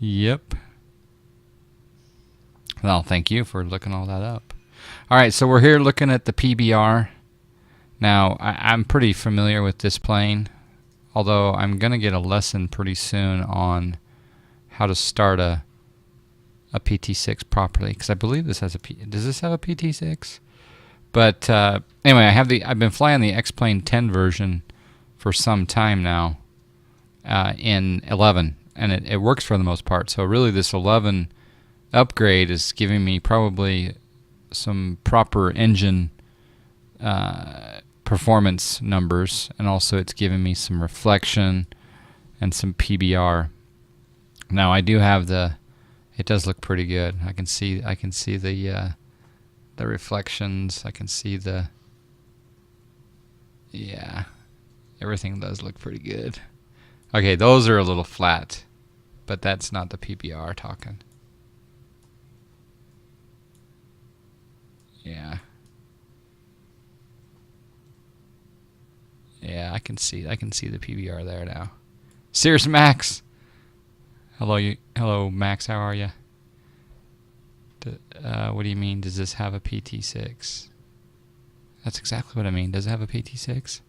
Yep. Well, thank you for looking all that up. All right, so we're here looking at the PBR. Now, I'm pretty familiar with this plane, although I'm going to get a lesson pretty soon on how to start a PT6 properly, because I believe this has does this have a PT6? But anyway, I've been flying the X-Plane 10 version for some time now in 11, and it works for the most part. So really this 11 upgrade is giving me probably some proper engine performance numbers, and also it's giving me some reflection and some PBR. Now I do have it does look pretty good. I can see the reflections. I can see everything does look pretty good. Okay, those are a little flat, but that's not the PBR talking. Yeah. Yeah, I can see the PBR there now. Cirrus Max. Hello Max, how are you? What do you mean, does this have a PT6? That's exactly what I mean. Does it have a PT6?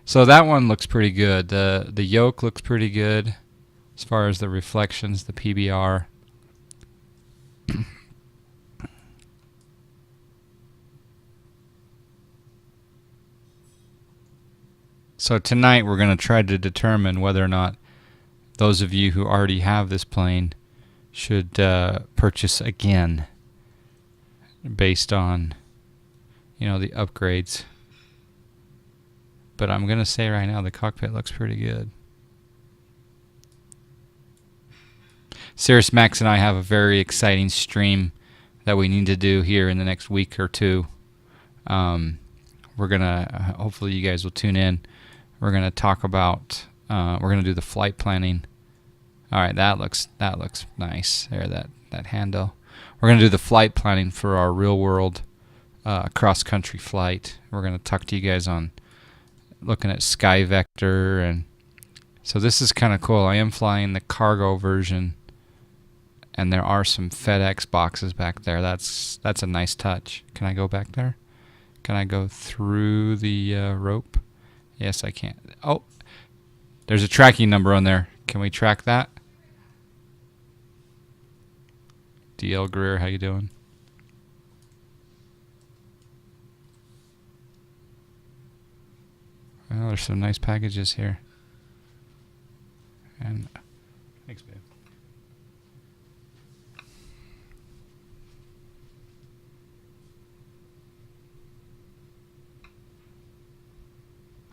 So that one looks pretty good. The yoke looks pretty good as far as the reflections, the PBR. So tonight we're going to try to determine whether or not those of you who already have this plane should purchase again based on, the upgrades. But I'm going to say right now the cockpit looks pretty good. Cirrus Max and I have a very exciting stream that we need to do here in the next week or two. We're going to, hopefully you guys will tune in. We're going to talk about, we're going to do the flight planning. All right, that looks nice there, that handle. We're going to do the flight planning for our real world cross-country flight. We're going to talk to you guys on looking at Sky Vector, and so this is kind of cool. I am flying the cargo version, and there are some FedEx boxes back there. That's a nice touch. Can I go back there? Can I go through the rope? Yes, I can. Oh, there's a tracking number on there. Can we track that? DL Greer, how you doing? Well, there's some nice packages here. And thanks, babe.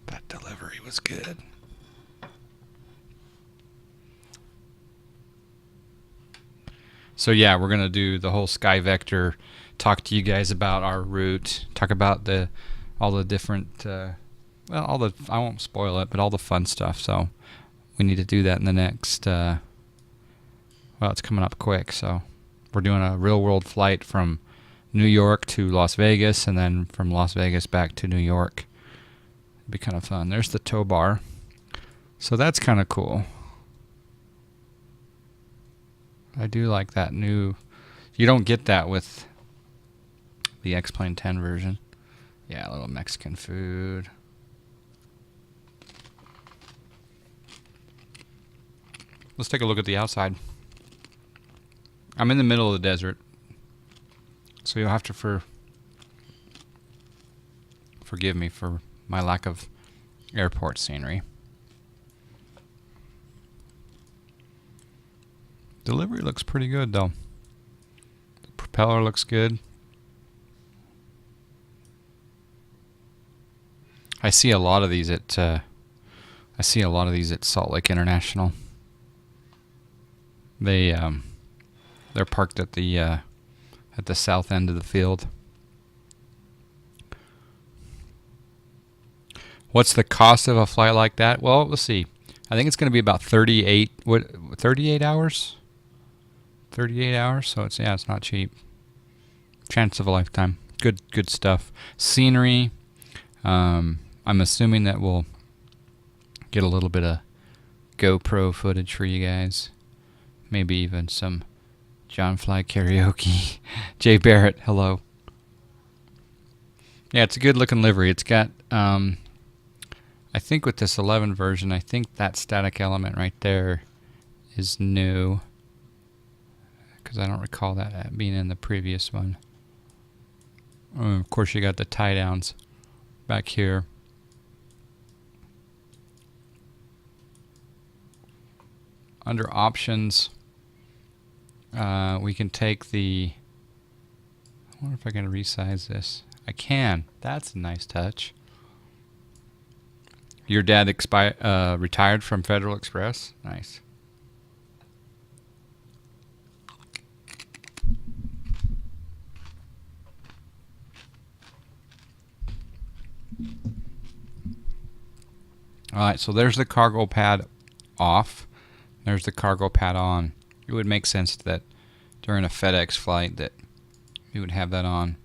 That delivery was good. So yeah, we're gonna do the whole Sky Vector, talk to you guys about our route, talk about all the different, I won't spoil it, but all the fun stuff. So we need to do that in the next, well, it's coming up quick. So we're doing a real world flight from New York to Las Vegas, and then from Las Vegas back to New York. It'd be kind of fun. There's the tow bar. So that's kind of cool. I do like that new. You don't get that with the X-Plane 10 version. Yeah, a little Mexican food. Let's take a look at the outside. I'm in the middle of the desert, so you'll have to forgive me for my lack of airport scenery. Delivery looks pretty good though. The propeller looks good. I see a lot of these at Salt Lake International. They're parked at the south end of the field. What's the cost of a flight like that? Well, let's see. I think it's going to be about 38 hours. 38 hours, so it's not cheap. Chance of a lifetime. Good stuff. Scenery. I'm assuming that we'll get a little bit of GoPro footage for you guys. maybe even some John Fly karaoke. Jay Barrett, hello. Yeah, it's a good looking livery. It's got, I think with this 11 version, I think that static element right there is new, because I don't recall that being in the previous one. Of course, you got the tie downs back here. Under options, we can take the, I wonder if I can resize this. I can. That's a nice touch. Your dad retired from Federal Express? Nice. Alright, so there's the cargo pad off. There's the cargo pad on. It would make sense that during a FedEx flight that you would have that on.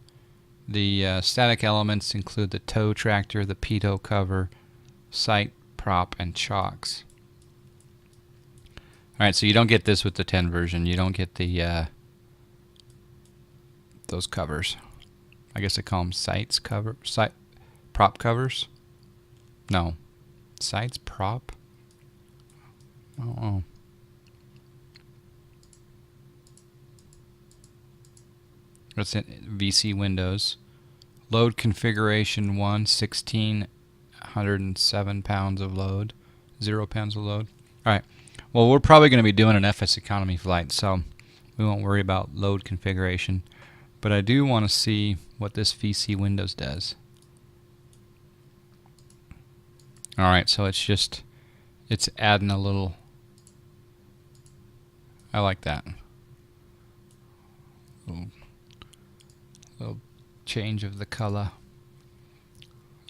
The static elements include the tow tractor, the pitot cover, sight prop, and chocks. Alright, so you don't get this with the 10 version. You don't get the those covers. I guess they call them prop covers? No. Sights prop? Oh. That's it. VC windows. Load configuration 1, 1,607 pounds of load. 0 pounds of load. Alright. Well, we're probably going to be doing an FSEconomy flight, so we won't worry about load configuration. But I do want to see what this VC windows does. Alright, so it's adding a little, I like that. Little change of the color.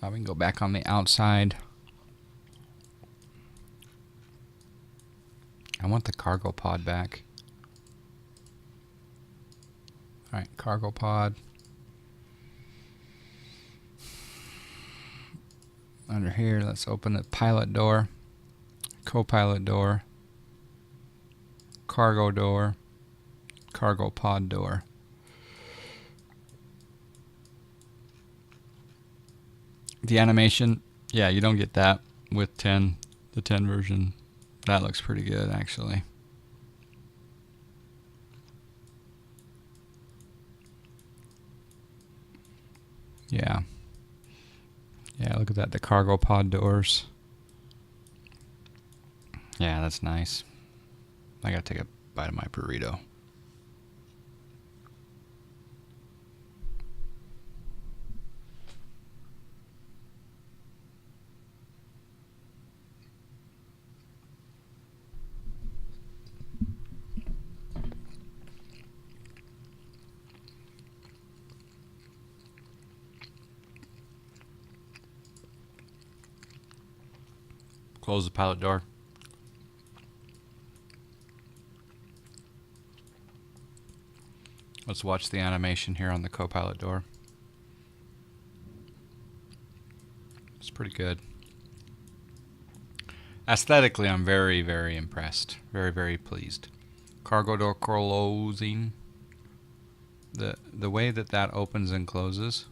We can go back on the outside. I want the cargo pod back. Alright, cargo pod. Under here, let's open the pilot door, co-pilot door, cargo door, cargo pod door. The animation, yeah, you don't get that with the 10 version. That looks pretty good, actually. Yeah. Yeah, look at that, the cargo pod doors. Yeah, that's nice. I gotta take a bite of my burrito. Close the pilot door. Let's watch the animation here on the co-pilot door. It's pretty good. Aesthetically, I'm very, very impressed. Very, very pleased. Cargo door closing. The way that opens and closes.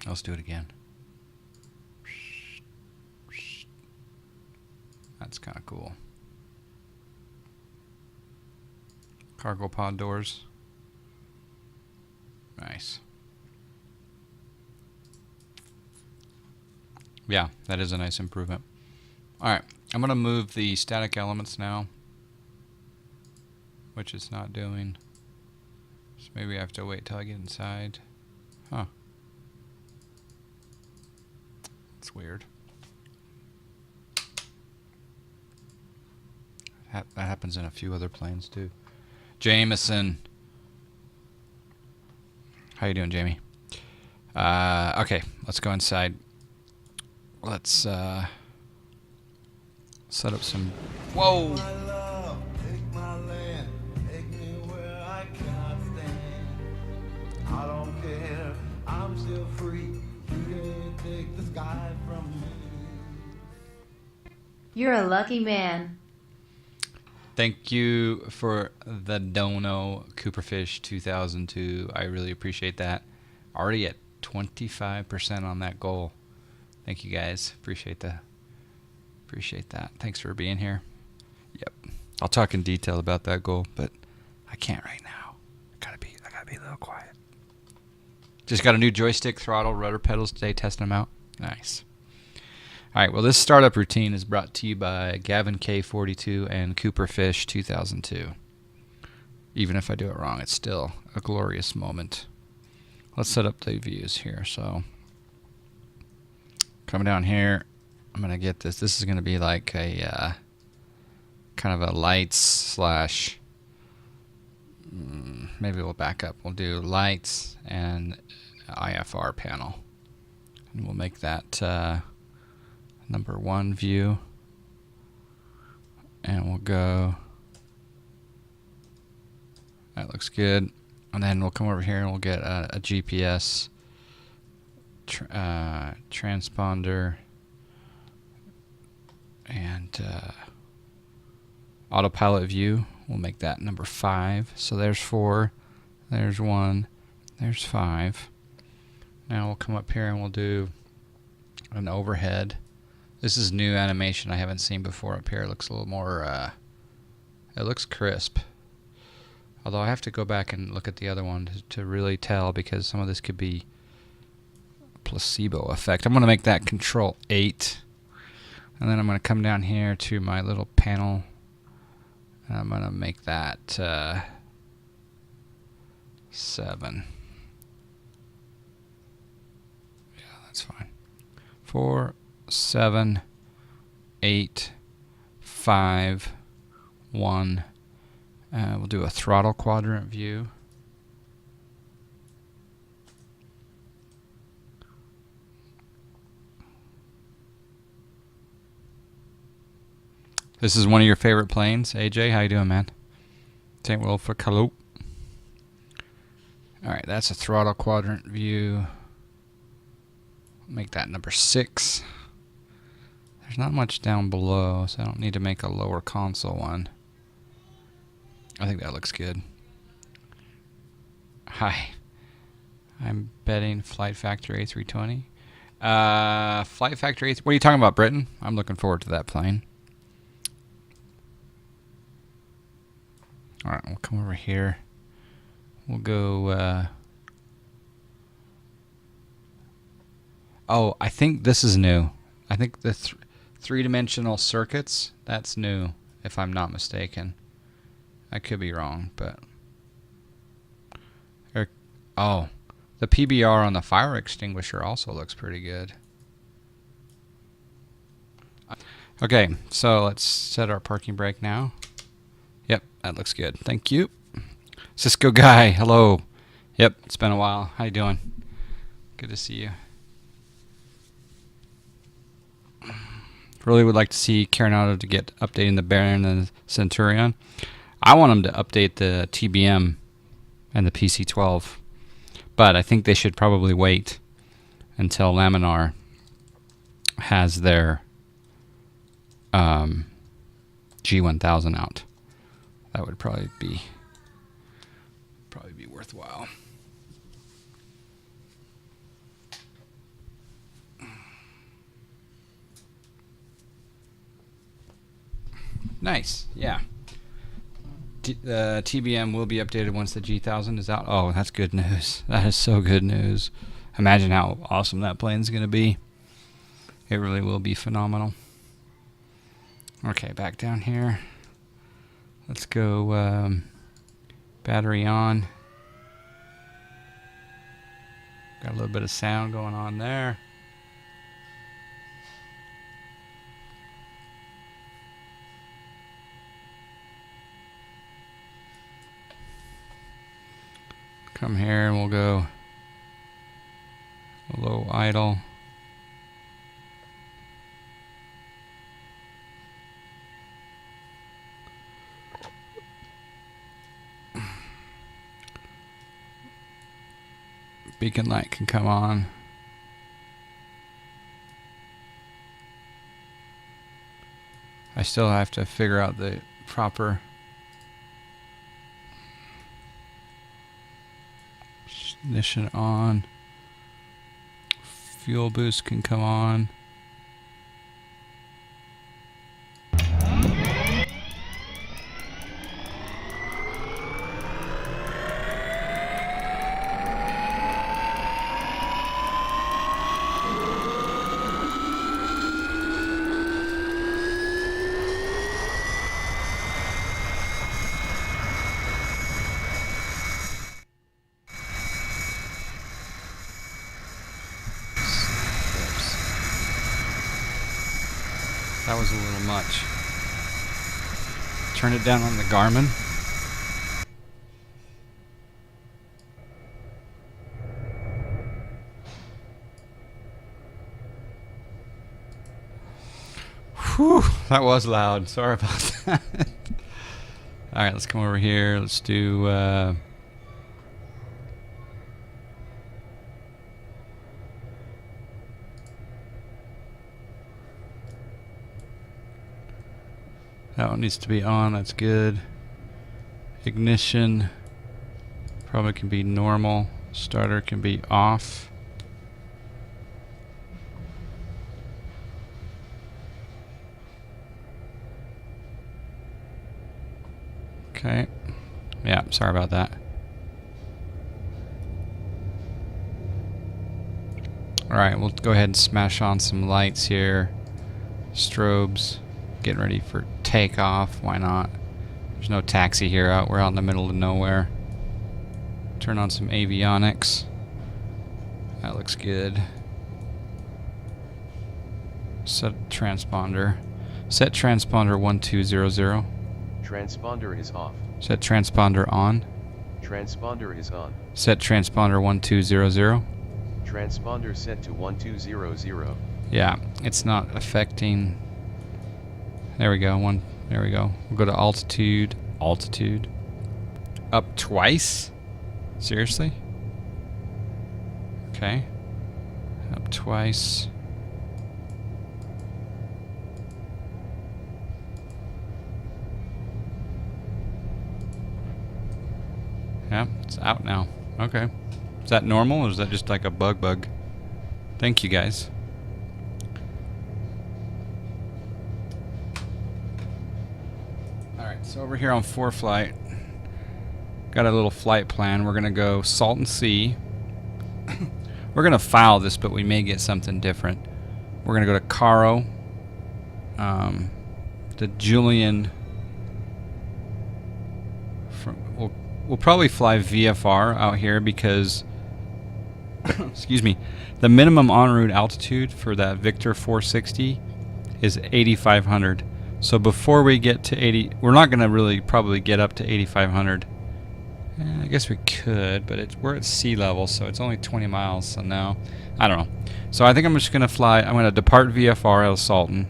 Let's do it again. That's kind of cool. Cargo pod doors. Nice. Yeah, that is a nice improvement. Alright, I'm going to move the static elements now, which it's not doing. So maybe I have to wait till I get inside. Huh. That's weird. That happens in a few other planes too. Jameson. How you doing, Jamie? Okay, let's go inside. Let's set up some... Whoa! I don't care, I'm still free. You can't take the sky from me. You're a lucky man. Thank you for the dono, Cooperfish 2002. I really appreciate that. Already at 25% on that goal. Thank you guys. Appreciate that. Thanks for being here. Yep. I'll talk in detail about that goal, but I can't right now. I gotta be a little quiet. Just got a new joystick, throttle, rudder pedals today, testing them out. Nice. All right, well, this startup routine is brought to you by Gavin K42 and Cooperfish 2002. Even if I do it wrong, it's still a glorious moment. Let's set up the views here. So, coming down here, I'm going to get this. This is going to be like a kind of a lights slash, maybe we'll back up. We'll do lights and IFR panel. And we'll make that number 1 view. And we'll go, that looks good. And then we'll come over here and we'll get a GPS transponder and autopilot view. We'll make that number 5. So there's 4, there's 1, there's 5. Now we'll come up here and we'll do an overhead. This is new animation I haven't seen before up here. It looks a little more, it looks crisp. Although I have to go back and look at the other one to really tell, because some of this could be placebo effect. I'm going to make that Control 8. And then I'm going to come down here to my little panel. And I'm going to make that 7. Yeah, that's fine. 4, 7, 8, 5, 1. We'll do a throttle quadrant view. This is one of your favorite planes, AJ. How you doing, man? St. Wilfrid Caloop. All right, that's a throttle quadrant view. Make that number 6. There's not much down below, so I don't need to make a lower console one. I think that looks good. Hi. I'm betting Flight Factor A320. Flight Factor A320. What are you talking about, Britain? I'm looking forward to that plane. All right, we'll come over here. We'll go... oh, I think this is new. I think the three-dimensional circuits, that's new, if I'm not mistaken. I could be wrong, but... oh, the PBR on the fire extinguisher also looks pretty good. Okay, so let's set our parking brake now. Yep, that looks good. Thank you. Cisco Guy, hello. Yep, it's been a while. How you doing? Good to see you. Really would like to see Carenado to get updating the Baron and the Centurion. I want them to update the TBM and the PC-12, but I think they should probably wait until Laminar has their G1000 out. That would probably be worthwhile. Nice, yeah. The TBM will be updated once the G1000 is out. Oh, that's good news. That is so good news. Imagine how awesome that plane's going to be. It really will be phenomenal. Okay, back down here. Let's go battery on. Got a little bit of sound going on there. Come here and we'll go low idle. Beacon light can come on. I still have to figure out the proper ignition on. Fuel boost can come on. That was a little much. Turn it down on the Garmin. Whew, that was loud. Sorry about that. Alright, let's come over here. Let's do... that one needs to be on, that's good. Ignition probably can be normal. Starter can be off. Okay. Yeah, sorry about that. Alright, we'll go ahead and smash on some lights here. Strobes. Getting ready for takeoff. Why not? There's no taxi here. We're out in the middle of nowhere. Turn on some avionics. That looks good. Set transponder. Set transponder 1200. Transponder is off. Set transponder on. Transponder is on. Set transponder 1200. Transponder set to 1200. Yeah, it's not affecting. There we go. There we go. We'll go to altitude. Altitude. Up twice? Seriously? Okay. Up twice. Yeah, it's out now. Okay. Is that normal or is that just like a bug? Thank you guys. Alright, so over here on ForeFlight, got a little flight plan. We're going to go Salton Sea. We're going to file this, but we may get something different. We're going to go to Caro. The Julian. We'll probably fly VFR out here because, excuse me, the minimum en route altitude for that Victor 460 is 8,500. So before we get to 80, we're not going to really probably get up to 8,500. I guess we could, but we're at sea level, so it's only 20 miles. So no, I don't know. So I think I'm just going to fly. I'm going to depart VFR out of Salton,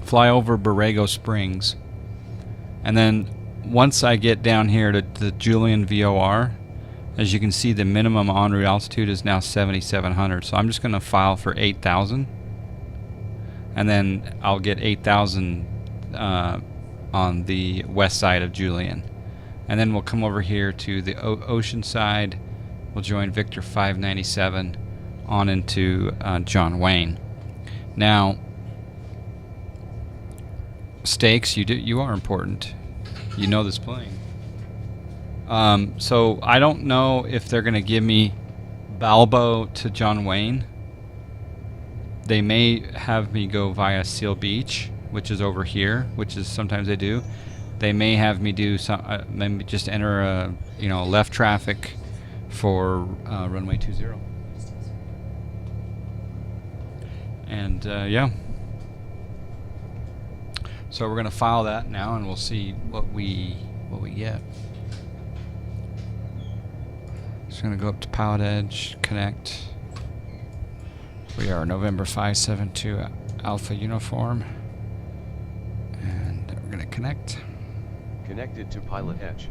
fly over Borrego Springs, and then once I get down here to the Julian VOR, as you can see, the minimum en route altitude is now 7,700. So I'm just going to file for 8,000, and then I'll get 8,000 on the west side of Julian. And then we'll come over here to the ocean side. We'll join Victor 597 on into John Wayne. Now, stakes, you are important. You know this plane. So I don't know if they're going to give me Balbo to John Wayne. They may have me go via Seal Beach, which is over here, which is sometimes they do. They may have me do some, maybe just enter a left traffic for runway 20. And yeah. So we're going to file that now, and we'll see what we get. Just going to go up to Pilotedge, connect. We are November 572 Alpha Uniform, and we're going to connect. Connected to Pilotedge.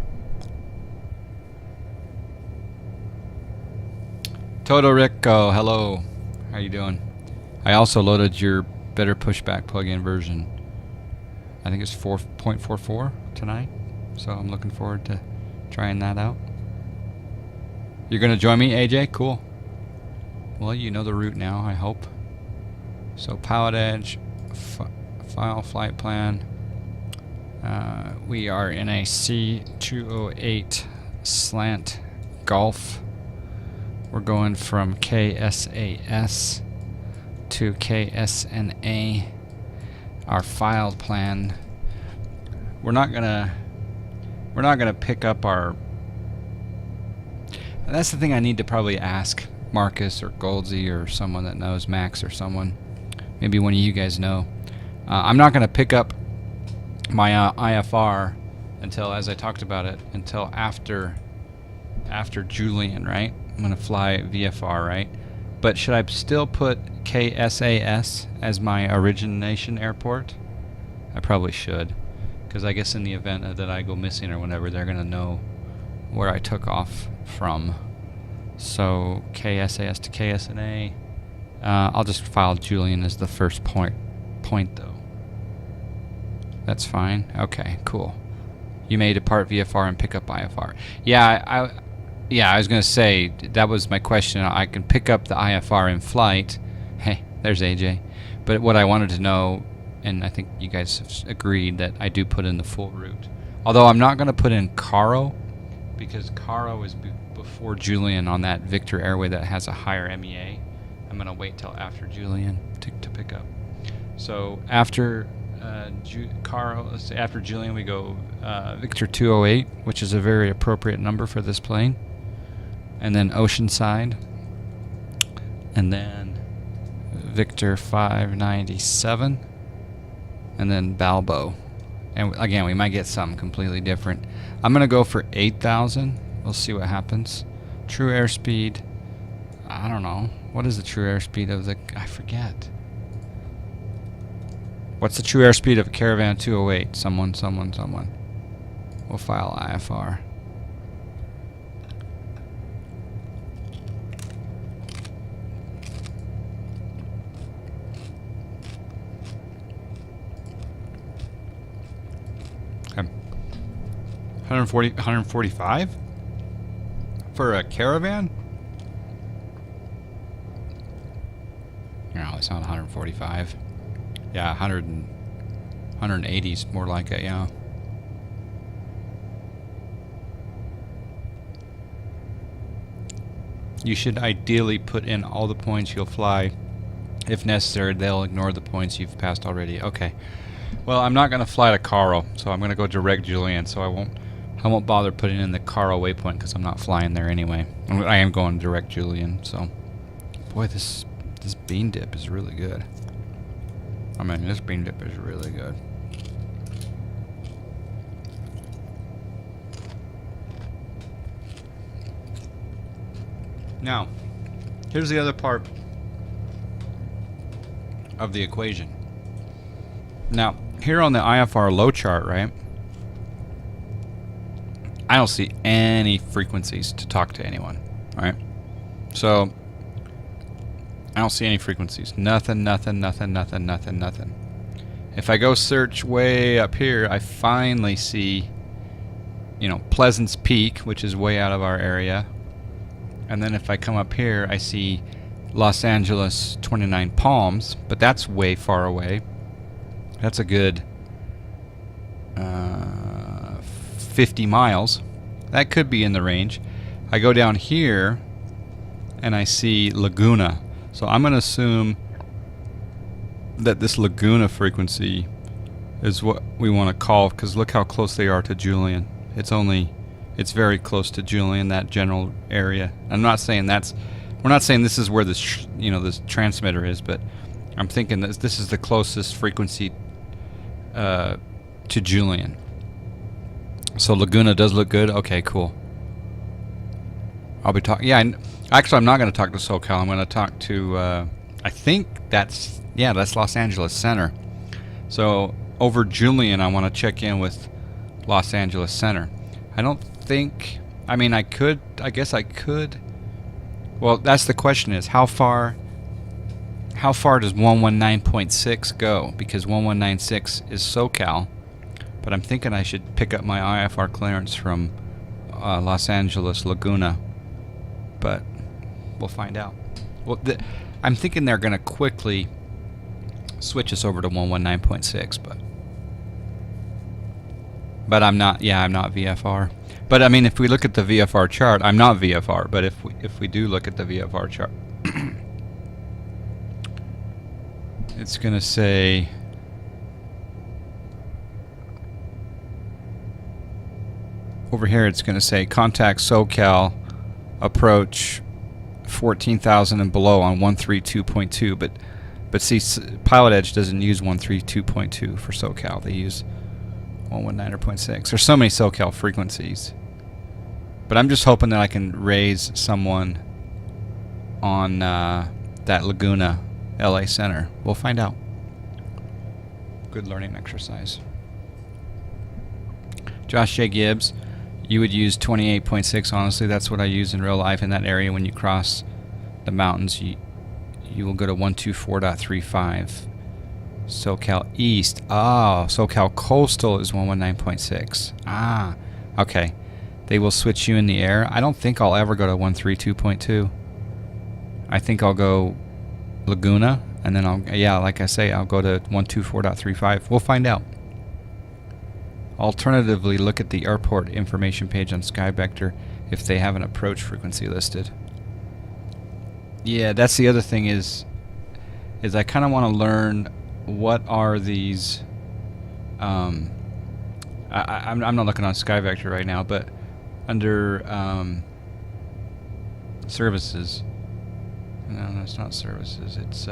Todo Rico, hello. How you doing? I also loaded your Better Pushback plugin version. I think it's 4.44 tonight. So I'm looking forward to trying that out. You're going to join me, AJ? Cool. Well, you know the route now, I hope. So Pilotedge, file flight plan. We are in a C208 slant Golf. We're going from KSAS to KSNA. Our filed plan. We're not gonna pick up our. That's the thing I need to probably ask Marcus or Goldsy or someone that knows, Max or someone. Maybe one of you guys know. I'm not gonna pick up my IFR until, as I talked about it, until after Julian, right? I'm gonna fly VFR, right? But should I still put KSAS as my origination airport? I probably should, because I guess in the event that I go missing or whatever, they're gonna know where I took off from. So KSAS to KSNA. I'll just file Julian as the first point though. That's fine. Okay, cool. You may depart VFR and pick up IFR. Yeah, I was gonna say that was my question. I can pick up the IFR in flight. Hey, there's AJ. But what I wanted to know, and I think you guys have agreed, that I do put in the full route. Although I'm not gonna put in Caro, because Caro is before Julian on that Victor Airway that has a higher MEA. I'm gonna wait till after Julian to pick up. So after Caro, let's say after Julian, we go Victor 208, which is a very appropriate number for this plane, and then Oceanside, and then Victor 597, and then Balbo. And again, we might get something completely different. I'm gonna go for 8,000. We'll see what happens. True airspeed, I don't know. What is the true airspeed of the, I forget. What's the true airspeed of a Caravan 208? Someone. We'll file IFR. Okay. 145 for a Caravan? No, it's not 145. Yeah, 180 is more like it, yeah. You should ideally put in all the points you'll fly. If necessary, they'll ignore the points you've passed already. Okay. Well, I'm not going to fly to Caro, so I'm going to go direct Julian, so I won't bother putting in the Caro waypoint because I'm not flying there anyway. I am going direct Julian, so. Boy, this bean dip is really good. I mean, this bean dip is really good. Now, here's the other part of the equation. Now, here on the IFR low chart, right? I don't see any frequencies to talk to anyone, right? So, I don't see any frequencies. Nothing. If I go search way up here, I finally see, Pleasance Peak, which is way out of our area. And then if I come up here, I see Los Angeles 29 Palms, but that's way far away. That's a good 50 miles. That could be in the range. I go down here, and I see Laguna. So I'm going to assume that this Laguna frequency is what we want to call, because look how close they are to Julian. It's very close to Julian, that general area. I'm not saying we're not saying this is where this, this transmitter is, but I'm thinking that this is the closest frequency to Julian. So Laguna does look good. Okay, cool. I'll be talking. Yeah, actually, I'm not going to talk to SoCal. I'm going to talk to. I think that's Los Angeles Center. So over Julian, I want to check in with Los Angeles Center. I don't think. I mean, I could. I guess I could. Well, that's the question: is how far does 119.6 go? Because 1196 is SoCal, But I'm thinking I should pick up my IFR clearance from Los Angeles Laguna. But we'll find out. Well, I'm thinking they're going to quickly switch us over to 119.6, but I'm not. Yeah, I'm not VFR. But I mean, if we look at the VFR chart, I'm not VFR. But if we do look at the VFR chart, it's going to say over here. It's going to say contact SoCal approach 14,000 and below on 132.2. But see, Pilotedge doesn't use 132.2 for SoCal. They use 119.6. There's so many SoCal frequencies. But I'm just hoping that I can raise someone on that Laguna LA Center. We'll find out. Good learning exercise. Josh J. Gibbs, you would use 28.6. Honestly, that's what I use in real life in that area. When you cross the mountains, you will go to 124.35. SoCal East. Oh, SoCal Coastal is 119.6. Ah, okay. They will switch you in the air. I don't think I'll ever go to 132.2. I think I'll go Laguna, and then like I say, I'll go to 124.35. We'll find out. Alternatively, look at the airport information page on SkyVector if they have an approach frequency listed. Yeah, that's the other thing is I kind of want to learn what are these. I'm not looking on SkyVector right now, but under services. No, it's not services. It's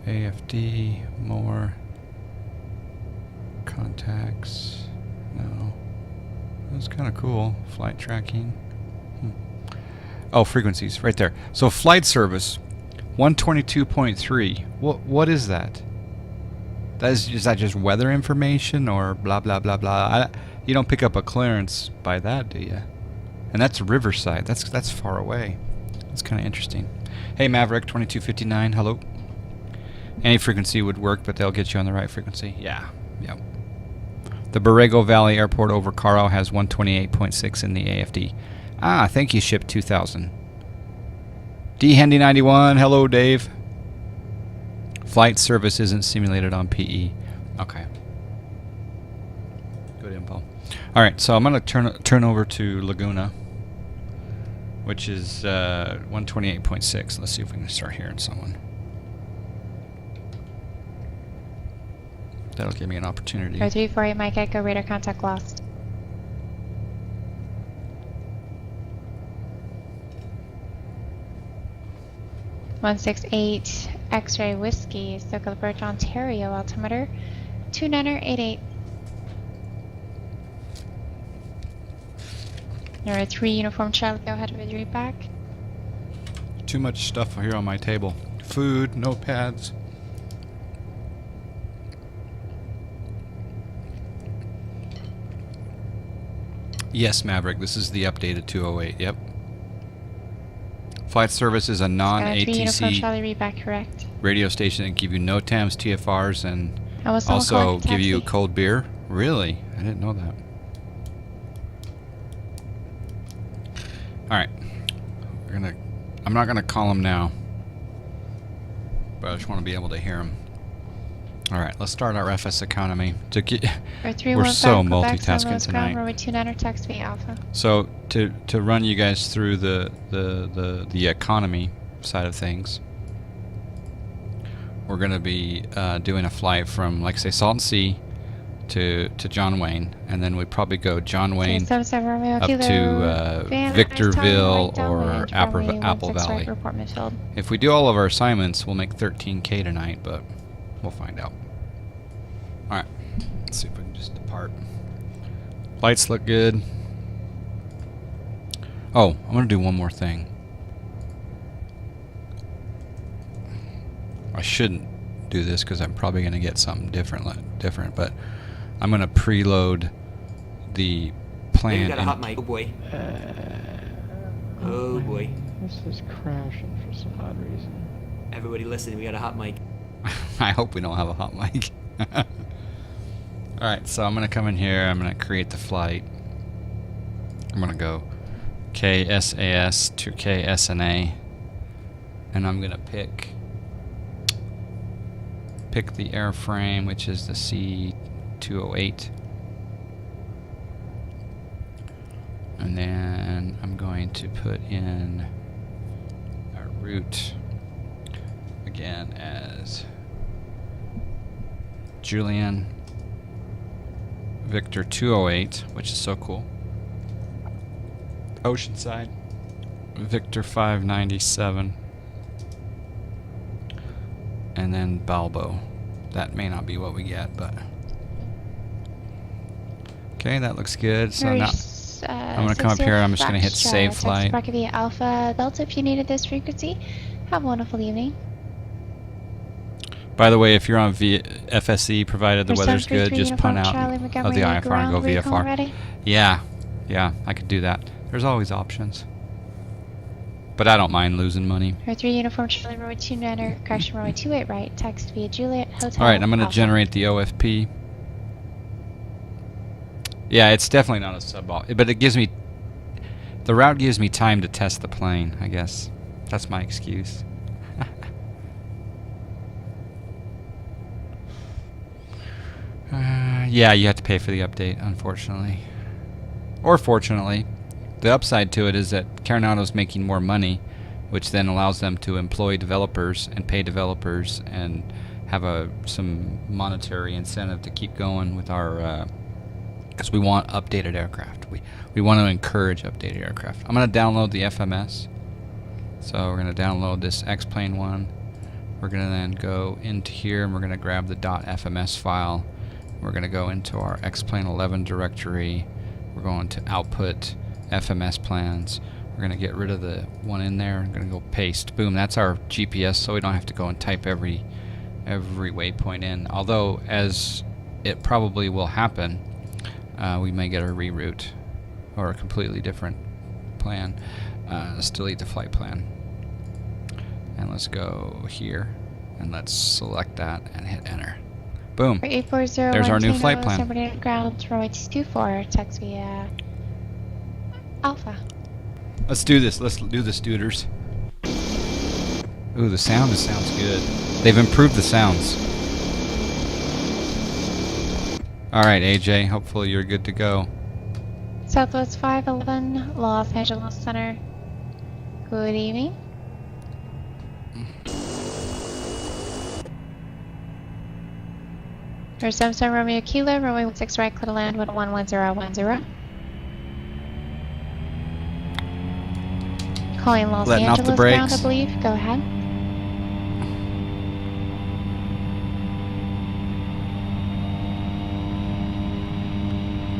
AFD, more contacts. No, that's kind of cool. Flight tracking. Oh, frequencies right there. So flight service, 122.3. What is that? Is that just weather information or blah blah blah blah? You don't pick up a clearance by that, do you? And that's Riverside. That's far away. That's kind of interesting. Hey Maverick 2259. Hello. Any frequency would work, but they'll get you on the right frequency. Yeah. Yep. The Borrego Valley Airport over Caro has 128.6 in the AFD. Ah, thank you, Ship 2000. D Handy 91. Hello, Dave. Flight service isn't simulated on PE. Okay. Good info. All right, so I'm going to turn over to Laguna, which is 128.6. Let's see if we can start hearing someone. That'll give me an opportunity. 0348 Mike Echo, radar contact lost. (168) X-ray Whiskey, SoCal approach Ontario, altimeter 2988. Number 3 Uniform Charlie, go ahead with your read back. Too much stuff here on my table. Food, notepads. Yes, Maverick, this is the updated 208, yep. Flight service is a non-ATC radio station that give you NOTAMs, TFRs, and also give you cold beer. Really? I didn't know that. Alright. I'm not gonna call him now, but I just want to be able to hear him. Alright, let's start our FSEconomy. We're so multitasking tonight. So to run you guys through the economy side of things, we're going to be doing a flight from, like say, Salton Sea to John Wayne, and then we probably go John Wayne up to Victorville or Apple Valley. If we do all of our assignments, we'll make 13K tonight, but we'll find out. Alright, let's see if we can just depart. Lights look good. Oh, I'm going to do one more thing. I shouldn't do this because I'm probably going to get something different, but I'm going to preload the plan. You got a hot mic. Oh boy. Oh boy. This is crashing for some odd reason. Everybody listen, we got a hot mic. I hope we don't have a hot mic. Alright, so I'm going to come in here. I'm going to create the flight. I'm going to go KSAS to KSNA. And I'm going to pick the airframe, which is the C208. And then I'm going to put in our route again as Julian Victor 208, which is so cool. Oceanside Victor 597. And then Balbo. That may not be what we get, but okay, that looks good. So now I'm going to come up here. I'm just going to hit save flight. Via Alpha Delta if you needed this frequency. Have a wonderful evening. By the way, if you're on FSE, provided the weather's good, just punt out of the IFR and go VFR. Yeah, I could do that. There's always options. But I don't mind losing money. For 3 Uniform Charlie Runway 29er, correction runway 28 right, text via Juliet Hotel. Alright, I'm going to Alpha. generate the OFP. Yeah, it's definitely not a sub-op, but it gives me... The route gives me time to test the plane, I guess. That's my excuse. Yeah, you have to pay for the update, unfortunately. Or fortunately. The upside to it is that Carenado's making more money, which then allows them to employ developers and pay developers and have some monetary incentive to keep going with our... because we want updated aircraft. We want to encourage updated aircraft. I'm going to download the FMS. So we're going to download this X-Plane one. We're going to then go into here and we're going to grab the .fms file. We're going to go into our X-Plane 11 directory. We're going to output FMS plans. We're going to get rid of the one in there. I'm going to go paste. Boom, that's our GPS, so we don't have to go and type every waypoint in. Although, as it probably will happen, we may get a reroute or a completely different plan. Let's delete the flight plan. And let's go here and let's select that and hit enter. Boom. There's our new flight plan. Ground runway 24, text via Alpha. Let's do this. Let's do this, duders. Ooh, the sound sounds good. They've improved the sounds. Alright, AJ, hopefully you're good to go. Southwest 511, Los Angeles Center. Good evening. For Samsung Romeo Kilo, runway 16 right, clear to land 11010. Calling Los Letting off the Angeles brakes. ground, I believe. Go ahead.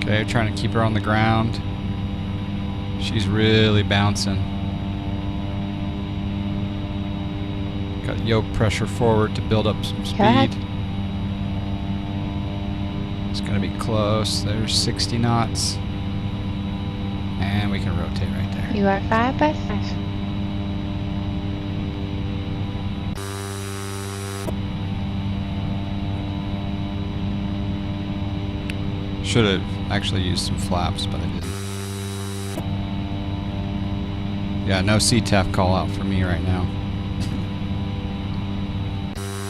Okay, trying to keep her on the ground. She's really bouncing. Got yoke pressure forward to build up some speed. Go ahead. It's going to be close. There's 60 knots. And we can rotate right there. You are 5 by 5. Should have actually used some flaps, but I didn't. Yeah, no CTAF call out for me right now.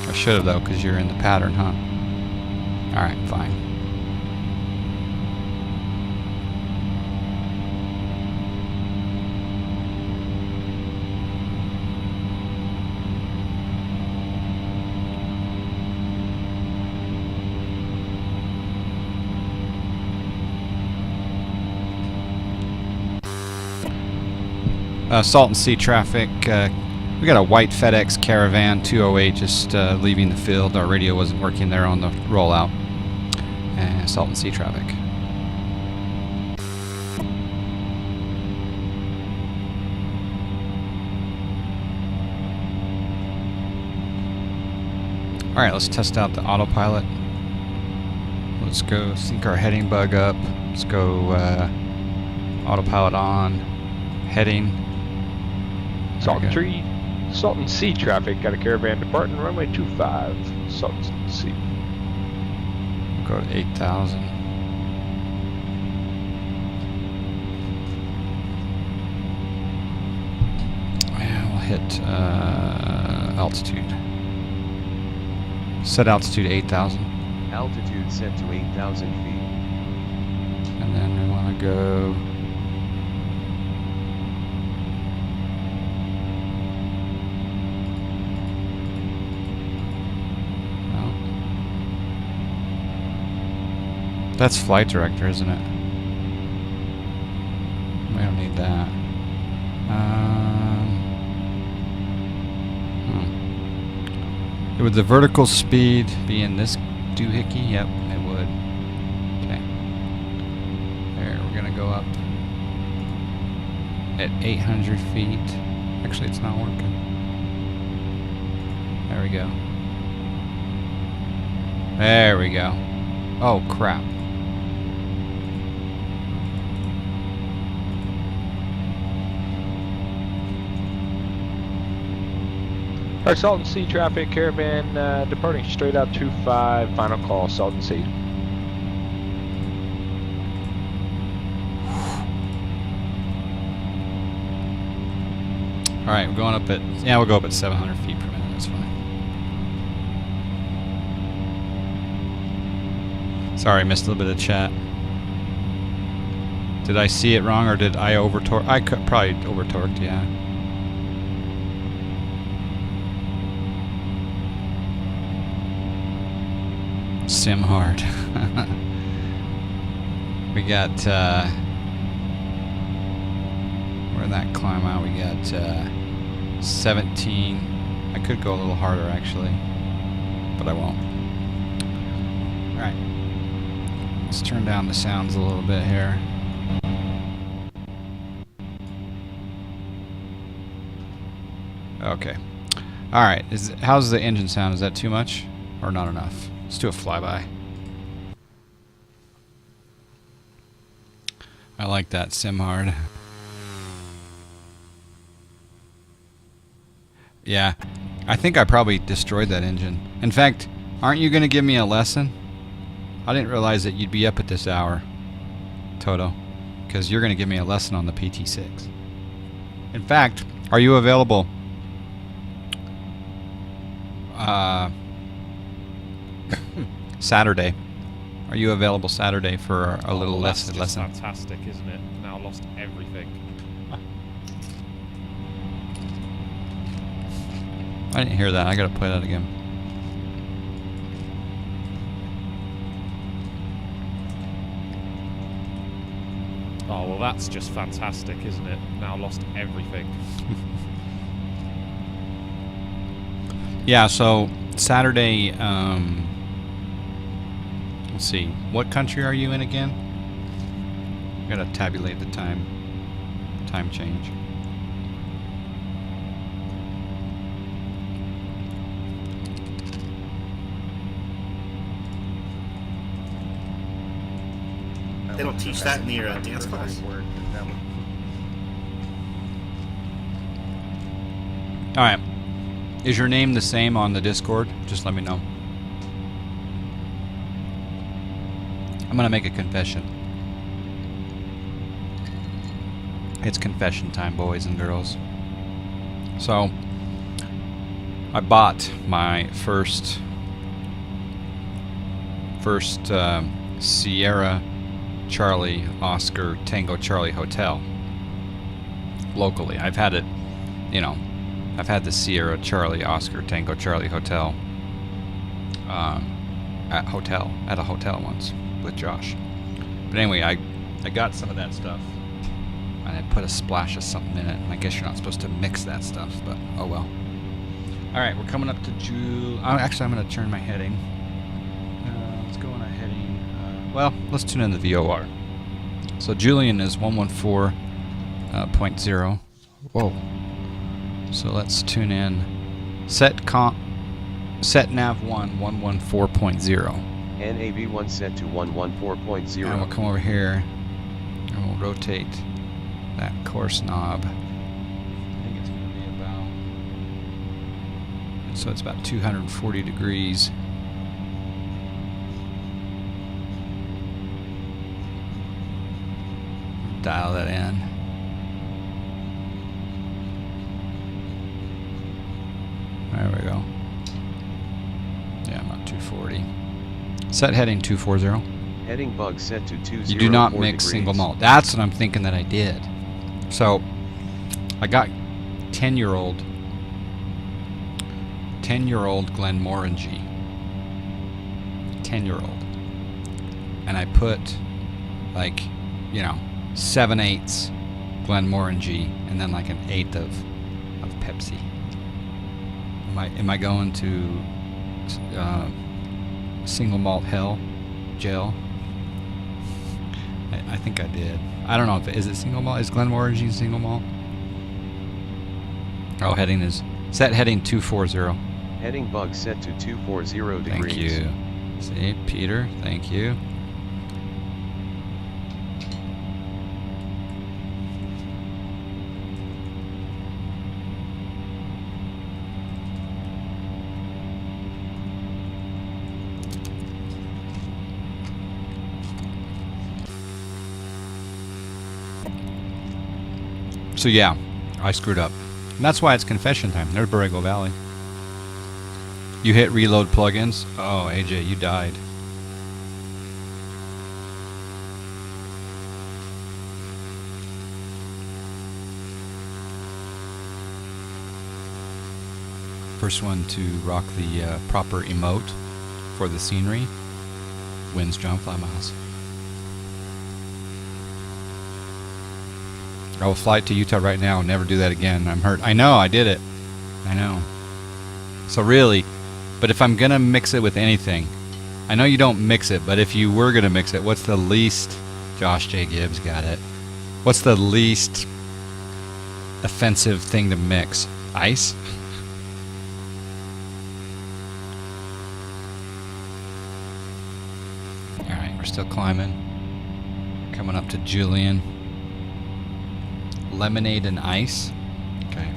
I should have though, because you're in the pattern, huh? Alright, fine. Salton Sea traffic. We got a white FedEx Caravan 208 just leaving the field. Our radio wasn't working there on the rollout. Salton Sea traffic. Alright, let's test out the autopilot. Let's go sync our heading bug up. Let's go autopilot on. Heading. Salton Sea traffic. Got a Caravan departing runway 25. Salton Sea. go to 8,000. And we'll hit altitude. Set altitude 8,000. Altitude set to 8,000 feet. And then we want to go. Oh. That's flight director, isn't it? We don't need that. Would the vertical speed be in this doohickey? Yep, it would. Okay. There, we're gonna go up at 800 feet. Actually, it's not working. There we go. There we go. Oh, crap. Alright, Salton Sea traffic, Caravan departing straight out 25, final call, Salton Sea. Alright, we're going up at, yeah, we'll go up at 700 feet per minute, that's fine. Sorry, missed a little bit of chat. Did I see it wrong or did I over-torque? I could probably over-torqued, yeah. Sim hard. We got we're in that climb out. We got 17. I could go a little harder actually, but I won't. All right, let's turn down the sounds a little bit here. Okay. All right. How's the engine sound? Is that too much or not enough? Let's do a flyby. I like that, sim hard. Yeah, I think I probably destroyed that engine. In fact, aren't you going to give me a lesson? I didn't realize that you'd be up at this hour, Toto, because you're going to give me a lesson on the PT6. In fact, are you available? Saturday. Are you available Saturday for a little lesson? Fantastic, isn't it? Now lost everything. I didn't hear that. I gotta play that again. Oh, well, that's just fantastic, isn't it? Now lost everything. Yeah, so Saturday, let's see, what country are you in again? I gotta tabulate the time change. They don't teach that in your dance class. Alright. Is your name the same on the Discord? Just let me know. I'm gonna make a confession. It's confession time, boys and girls. So, I bought my first Sierra Charlie Oscar Tango Charlie hotel locally. I've had it, you know, I've had the Sierra Charlie Oscar Tango Charlie hotel at a hotel once with Josh. But anyway, I got some of that stuff and I put a splash of something in it. And I guess you're not supposed to mix that stuff, but oh well. All right, we're coming up to actually, I'm going to turn my heading. Let's go on a heading. Well, let's tune in the VOR. So Julian is 114.0. Whoa. So let's tune in. Set nav 114.0. NAV1 set to 114.0. And we'll come over here and we'll rotate that course knob. I think it's going to be about, so it's about 240 degrees. dial that in. There we go. Yeah, I'm at 240. Set heading 240. Heading bug set to 204 You do not mix degrees. single malt. That's what I'm thinking that I did. So I got 10-year-old Glenmorangie. 10-year-old. And I put like, 7/8 Glenmorangie and then like an eighth of Pepsi. Am I going to single malt hell gel? I think I did. I don't know if is it single malt. Is Glenmorangie single malt? Oh, set heading 240. Heading bug set to 240 degrees. Thank you. See, Peter, thank you. So yeah, I screwed up. And that's why it's confession time. There's Borrego Valley. You hit reload plugins. Oh, AJ, you died. First one to rock the proper emote for the scenery wins John Fly Miles. I will fly to Utah right now and never do that again. I'm hurt. I know, I did it. I know. So really, but if I'm going to mix it with anything, I know you don't mix it, but if you were going to mix it, what's the least... Josh J. Gibbs got it. What's the least offensive thing to mix? Ice? Alright, we're still climbing. Coming up to Julian. Lemonade and ice. Okay.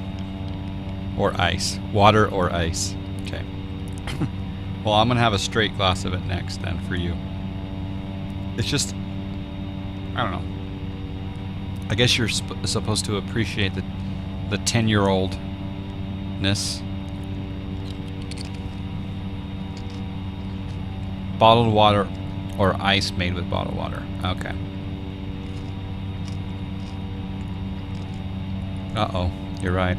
Or ice. Water or ice. Okay. Well, I'm going to have a straight glass of it next then for you. It's just, I don't know. I guess you're supposed to appreciate the 10-year-oldness. Bottled water or ice made with bottled water. Okay. Uh-oh, you're right.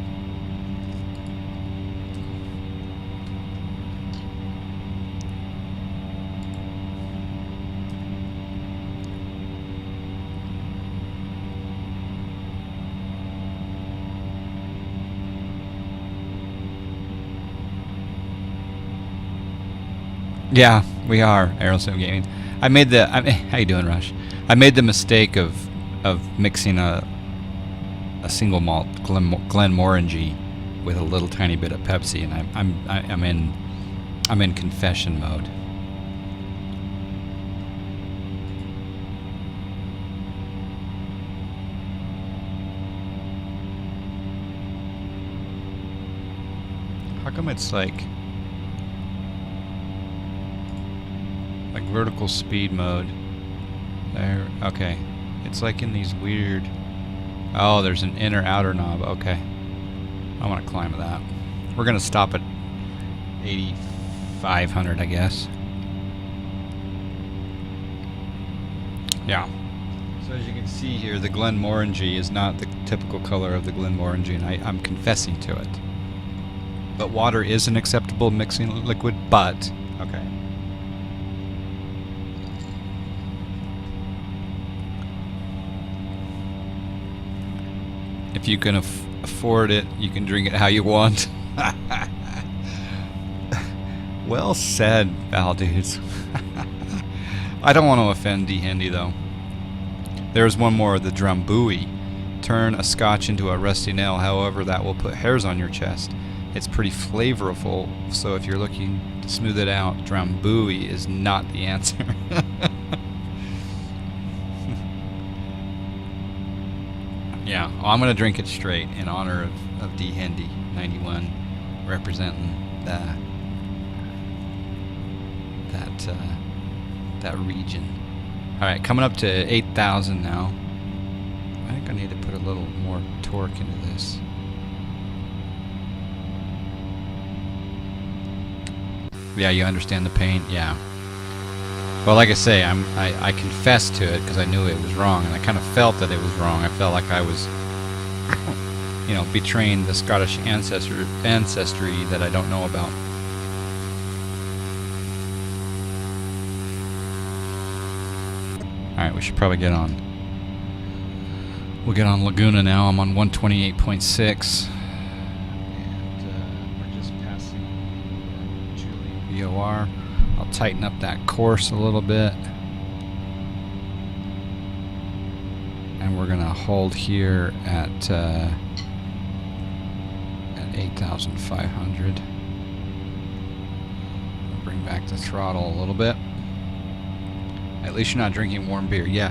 Yeah, we are, Aerosim Gaming. How you doing, Rush? I made the mistake of mixing a single malt Glenmorangie with a little tiny bit of Pepsi, and I'm in confession mode. How come it's like vertical speed mode? There, okay. It's like in these weird... Oh, there's an inner outer knob. Okay. I want to climb that. We're going to stop at 8,500, I guess. Yeah. So as you can see here, the Glenmorangie is not the typical color of the Glenmorangie, and I'm confessing to it. But water is an acceptable mixing liquid, but... Okay. If you can afford it, you can drink it how you want. Well said, Val dudes. I don't want to offend D. Handy, though. There's one more, the Drambuie. Turn a scotch into a rusty nail, however, that will put hairs on your chest. It's pretty flavorful, so if you're looking to smooth it out, Drambuie is not the answer. Yeah, well, I'm gonna drink it straight in honor of D. Hendy 91, representing that region. All right, coming up to 8,000 now. I think I need to put a little more torque into this. Yeah, you understand the pain? Yeah. Well, like I say, I confessed to it because I knew it was wrong, and I kind of felt that it was wrong. I felt like I was, you know, betraying the Scottish ancestry that I don't know about. Alright, we should probably get on. We'll get on Laguna now. I'm on 128.6. And we're just passing Julian VOR. I'll tighten up that course a little bit. And we're going to hold here at 8,500. Bring back the throttle a little bit. At least you're not drinking warm beer. Yeah.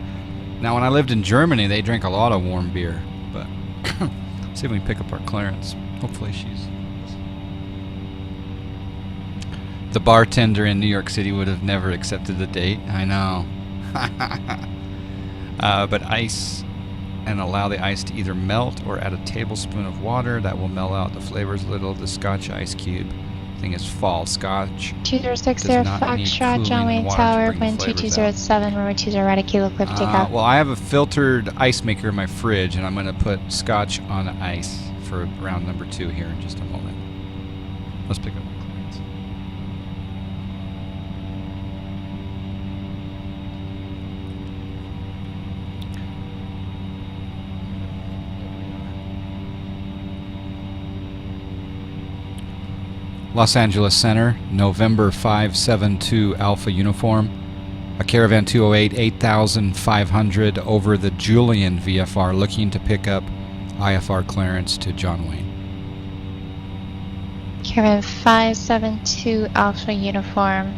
Now, when I lived in Germany, they drank a lot of warm beer. But see if we can pick up our clearance. Hopefully she's... The bartender in New York City would have never accepted the date. I know. But ice, and allow the ice to either melt or add a tablespoon of water. That will mellow out the flavors a little. The Scotch ice cube thing is false. Scotch 2060 does not need Foxtrot, John cooling Wayne water to Tower, bring the wind flavors 2207, runway 20 right at Kilo Cliff takeoff. well, I have a filtered ice maker in my fridge, and I'm going to put Scotch on ice for round number 2 here in just a moment. Let's pick up my clearance. Los Angeles Center, November 572 Alpha Uniform. A Caravan 208, 8,500 over the Julian VFR, looking to pick up IFR clearance to John Wayne. Caravan 572 Alpha Uniform.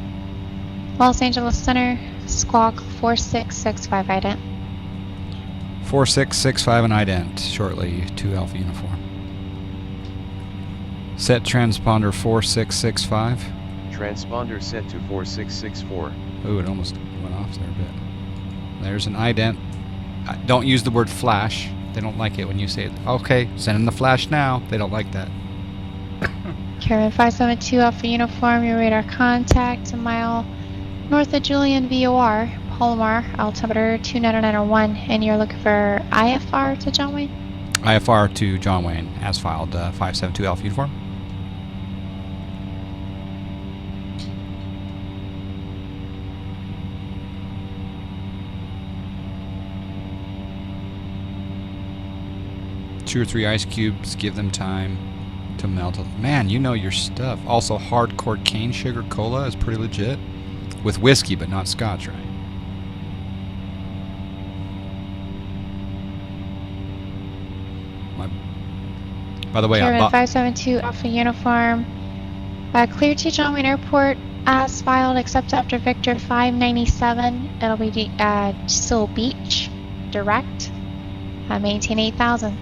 Los Angeles Center, squawk 4665 ident. 4665 and ident, shortly to Alpha Uniform. Set transponder 4665. Transponder set to 4664. Ooh, it almost went off there a bit. There's an ident. Don't use the word flash. They don't like it when you say it. Okay, send in the flash now. They don't like that. Caravan 572 Alpha Uniform, your radar contact a mile north of Julian VOR, Palomar, altimeter 29901, and you're looking for IFR to John Wayne? IFR to John Wayne, as filed, 572 Alpha Uniform. Two or three ice cubes, give them time to melt. Man, you know your stuff. Also, hardcore cane sugar cola is pretty legit. With whiskey, but not scotch, right? By the way, Caravan I bought 572 Alpha Uniform, clear to John Wayne Airport as filed, except after Victor 597. It'll be Seal Beach, direct. Maintain 8,000.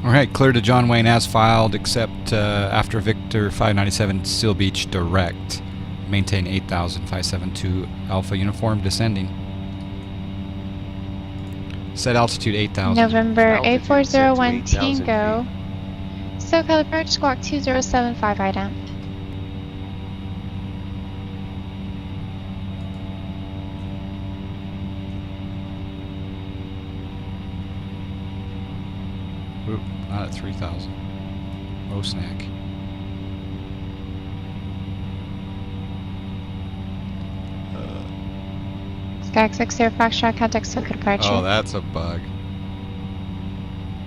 All right, clear to John Wayne as filed, except after Victor 597 Seal Beach direct. Maintain 8,000, 572 Alpha Uniform descending. Set altitude 8,000. November Altitude set to 8401 8,000 Tango. SoCal approach squawk 2075 ident. Oop, not at 3,000. Oh, snack. Skag 60 Foxtrot, contact SoCal departure. Oh, that's a bug.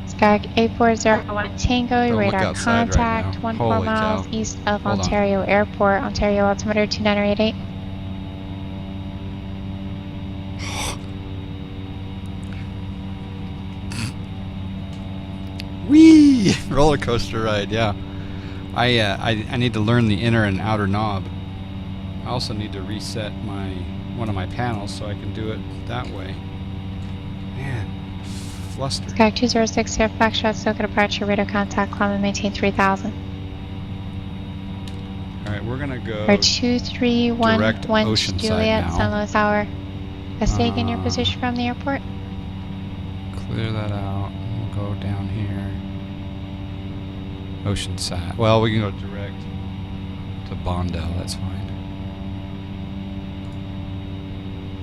Skag 8401 Tango, Don't look radar outside right contact, now. 14 Holy miles cow. east of Hold on. Ontario Airport, Ontario altimeter 2988. Whee! Roller coaster ride, yeah. I need to learn the inner and outer knob. I also need to reset one of my panels so I can do it that way. Man, flustered. Skag 206 Foxtrot, SoCal departure, radar contact, climb and maintain 3000. Alright, we're gonna go Or 231 direct Wench Oceanside Juliet, now. San Luis Tower. Passaic in your position from the airport. clear that out. We'll go down here. Oceanside. Well, we can go direct to Bondo. That's fine.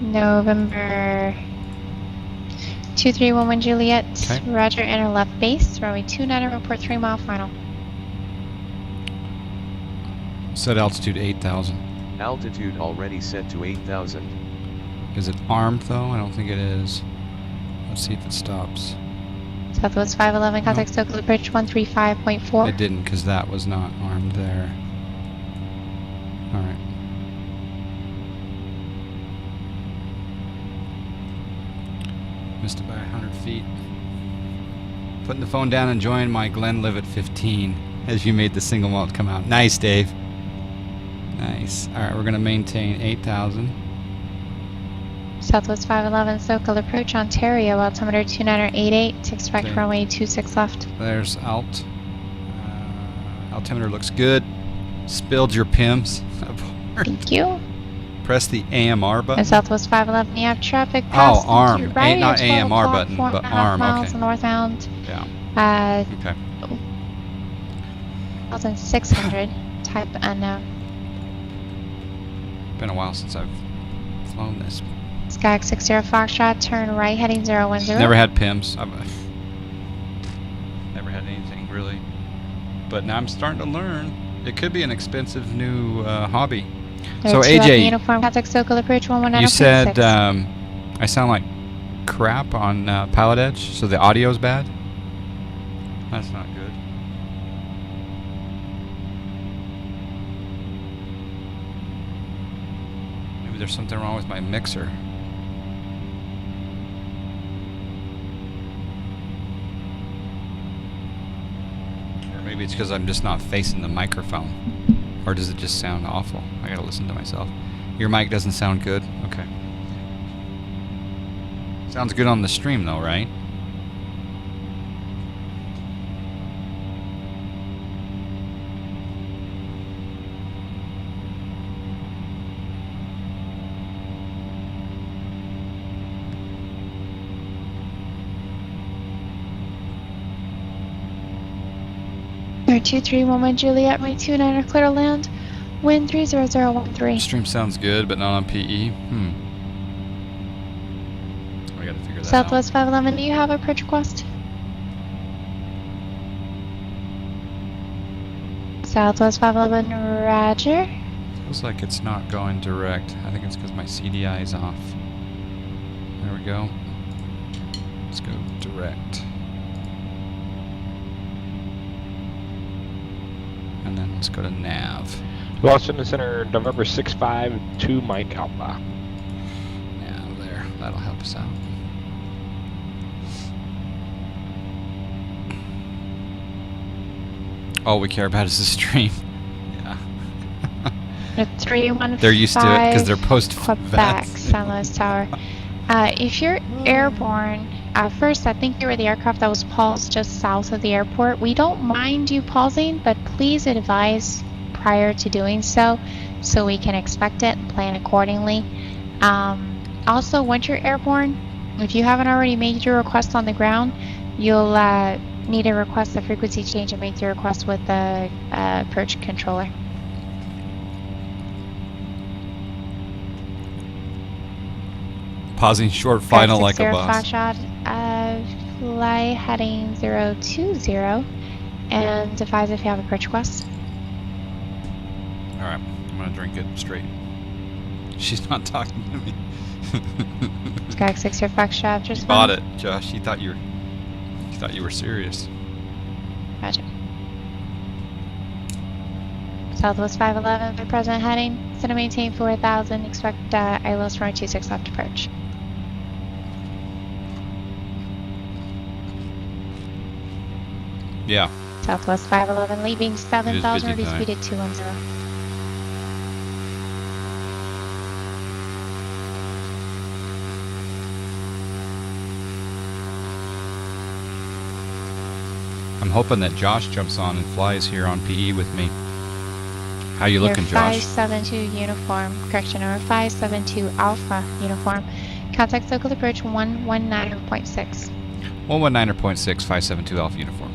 November 2311 Juliet. Okay. Roger, enter left base. Runway 29, report 3 mile final. Set altitude 8,000. Altitude already set to 8,000. Is it armed though? I don't think it is. Let's see if it stops. Southwest 511, contact Socal approach 135.4. It didn't because that was not armed there. Alright. Missed it by 100 feet. Putting the phone down and enjoying my Glenlivet 15 as you made the single malt come out. Nice, Dave. Nice. Alright, we're going to maintain 8,000. Southwest 511, Socal approach Ontario, altimeter 2988, expect Okay. runway 26 left. There's alt. Altimeter looks good. Spilled your PIMs. Thank you. Press the AMR button. And Southwest 511, you have traffic past Oh, arm. to your right, Not 12 AMR o'clock, button, 4.5 but arm. miles Okay. northbound. Yeah. Okay. 1,600, type unknown. Been a while since I've flown this. Skyx 60 Foxtrot, turn right, heading 010. Never had PIMs. I've never had anything really. But now I'm starting to learn. It could be an expensive new hobby. There So are two at the AJ, uniform, contact Socal approach 119.6. you said I sound like crap on Pilotedge, so the audio's bad? That's not good. Maybe there's something wrong with my mixer. Or maybe it's because I'm just not facing the microphone. Or does it just sound awful? I gotta listen to myself. Your mic doesn't sound good? Okay. Sounds good on the stream though, right? There are 2311 Juliet, right 29 clear to land, wind 30013. Stream sounds good, but not on PE. I gotta figure that Southwest 511, do you have a approach request? Southwest 511, roger. out. Feels like it's not going direct. I think it's because my CDI is off. There we go. Let's go direct. And then let's go to nav. Lost in the center, November 652, Mike Alpha. Nav there. That'll help us out. All we care about is the stream. Yeah. The 315. They're used to it because they're post Quebec, San Luis Tower. If you're airborne, first I think you were the aircraft that was paused just south of the airport. We don't mind you pausing, but please advise prior to doing so we can expect it and plan accordingly. Also, once you're airborne, if you haven't already made your request on the ground, you'll need to request a frequency change and make your request with the approach controller. Pausing short final like a boss. Foxtrot, fly heading 020 and advise if you have a approach request. Alright, I'm gonna drink it straight. She's not talking to me. Skyx 60 Foxtrot, just You bought it, Josh. You thought you were serious. Roger. Southwest 511 for present heading. Set to maintain 4,000. Expect ILS runway 26 left approach. Yeah. Southwest 511 leaving 7,000. busy Reduce tonight. speed at 210. I'm hoping that Josh jumps on and flies here on PE with me. How you looking, Josh? 572 uniform. Correction, number 572 Alpha uniform. Contact local approach 119.6. 119.6, 572 Alpha Uniform.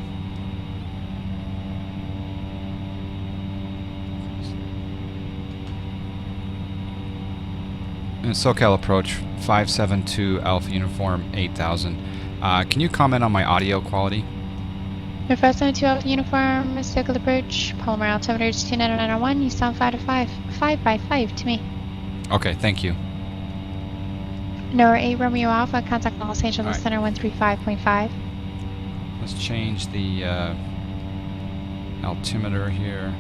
And SoCal approach 572 Alpha Uniform 8000. Can you comment on my audio quality? Your 572 Alpha Uniform, circle approach, polymer altimeter 29901, you sound 5 to 5. 5 by 5 to me. Okay, thank you. Nora 8 Romeo Alpha, contact Los Angeles Center 135.5. Let's change the altimeter here.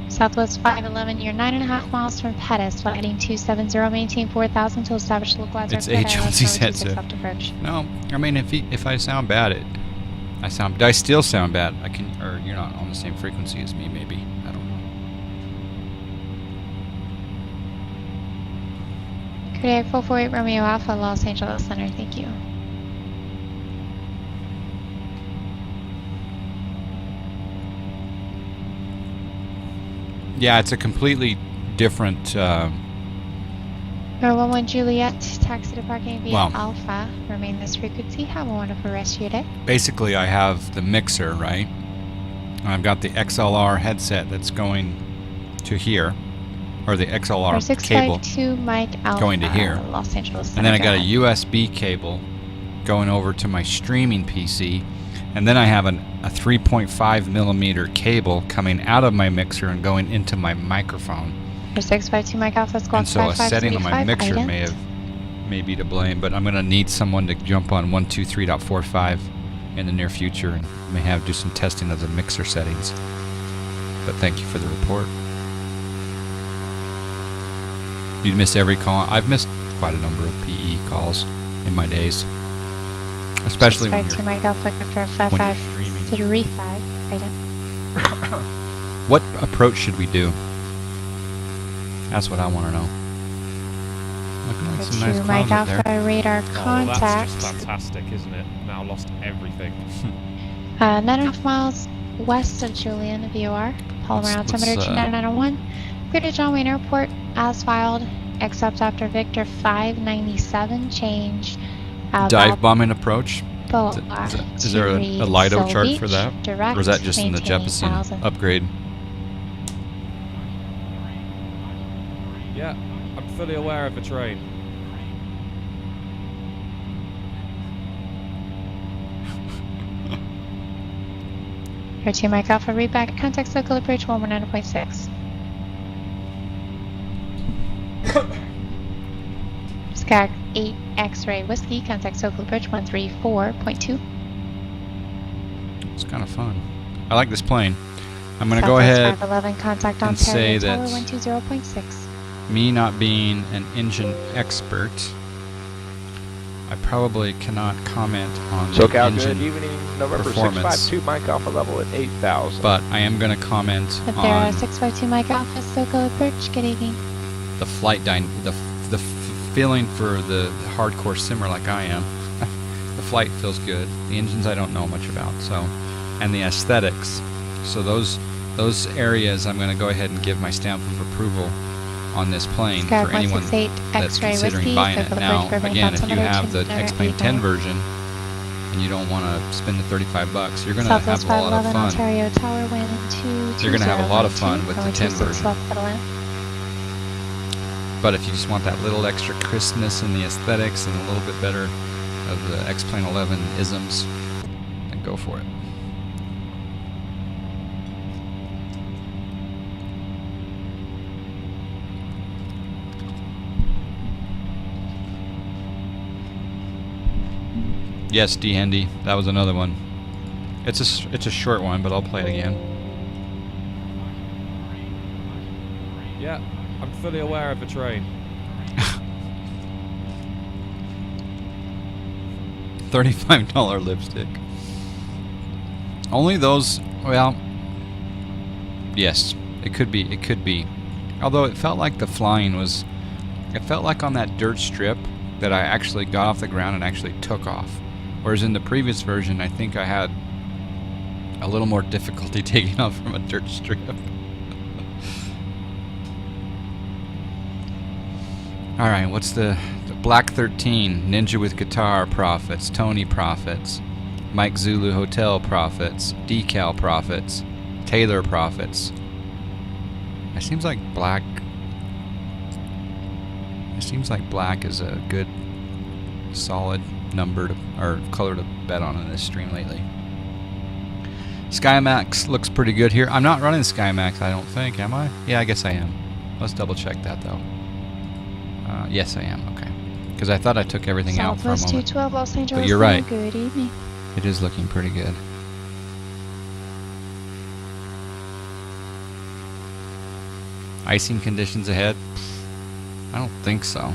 Southwest 511, you're 9.5 miles from Pettis, flighting 270, maintain 4,000 until established localizer. It's A. Jones, he said so. Approach. No, I mean if I sound bad, I still sound bad. I can, or you're not on the same frequency as me, maybe. I don't know. Kodiak 448 Romeo Alpha, Los Angeles Center, thank you. Yeah, it's a completely different. Nora 11 Juliet, taxi to parking via Well, Alpha, remain this frequency. Have a wonderful rest of your day. basically, I have the mixer, right? And I've got the XLR headset that's going to here, or the XLR cable 652 Mike Alpha, going to here. Los Angeles Center. And then I got a go ahead. USB cable going over to my streaming PC, and then I have a 3.5 millimeter cable coming out of my mixer and going into my microphone. For 652 Mike Alpha, squawk And so a 5535, setting on my mixer ident. may be to blame, but I'm going to need someone to jump on 123.45 in the near future and may do some testing of the mixer settings. But thank you for the report. You miss every call. I've missed quite a number of PE calls in my days, especially when 652 you're, Mike Alpha, for when you're streaming. 5535, ident. What approach should we do? That's what I want to know. Looking like some nice 2 Mike clouds up Alpha, there. radar Oh, well, contact. that's just fantastic, isn't it? Now lost everything. 9.5 miles west of Julian, VOR. Polymer Let's, altimeter 29901. Clear to John Wayne Airport, as filed, except after Victor 597, change. Dive bombing approach. Balboa Is there a to LIDO Seal chart Beach, for that? Direct, Or is that just in the maintain Jeppesen 1,000. upgrade? Yeah, I'm fully aware of the train. Here to Mike Alpha, read back, contact circle approach 119.6. Skag 8 X-ray Whiskey, contact circle approach 134.2. It's kind of fun. I like this plane. I'm going to go Southwest ahead 511, contact and Ontario say Tower that 120.6. me not being an engine expert, I probably cannot comment on the SoCal, good engine, evening. November performance. 652 Mike Alpha level at 8,000. but I am going to comment Athera on 652 Mike Alpha, circle approach, good evening. the flight the feeling for the hardcore simmer like I am. The flight feels good. The engines I don't know much about, so, and the aesthetics. So those areas I'm going to go ahead and give my stamp of approval on this plane Skag for anyone 168 that's X-ray considering Whiskey, buying it. circle Now, approach, again, if you altimeter have the 298. X-Plane 10 version and you don't want to spend the $35, you're going to have Southwest a lot of 511 fun. Ontario Tower, wind 220. You're gonna have a lot of fun with the 10 version. But if you just want that little extra crispness in the aesthetics and a little bit better of the X-Plane 11 isms, then go for it. Yes, D Handy, that was another one. It's a short one, but I'll play it again. Yeah, I'm fully aware of the train. $35 lipstick. Only those, well, yes, it could be. Although it felt like the flying was, it felt like on that dirt strip that I actually got off the ground and actually took off. Whereas in the previous version, I think I had a little more difficulty taking off from a dirt strip. Alright, what's the Black 13, Ninja with Guitar profits, Tony profits, Mike Zulu Hotel profits, Decal profits, Taylor profits. It seems like black is a good solid number to, or color to bet on in this stream lately. SkyMax looks pretty good here. I'm not running SkyMax, I don't think, am I? Yeah, I guess I am. Let's double check that though. Yes, I am. Okay, because I thought I took everything out for a Southwest moment. 212 Los Angeles. But you're right. Good evening. It is looking pretty good. Icing conditions ahead? I don't think so.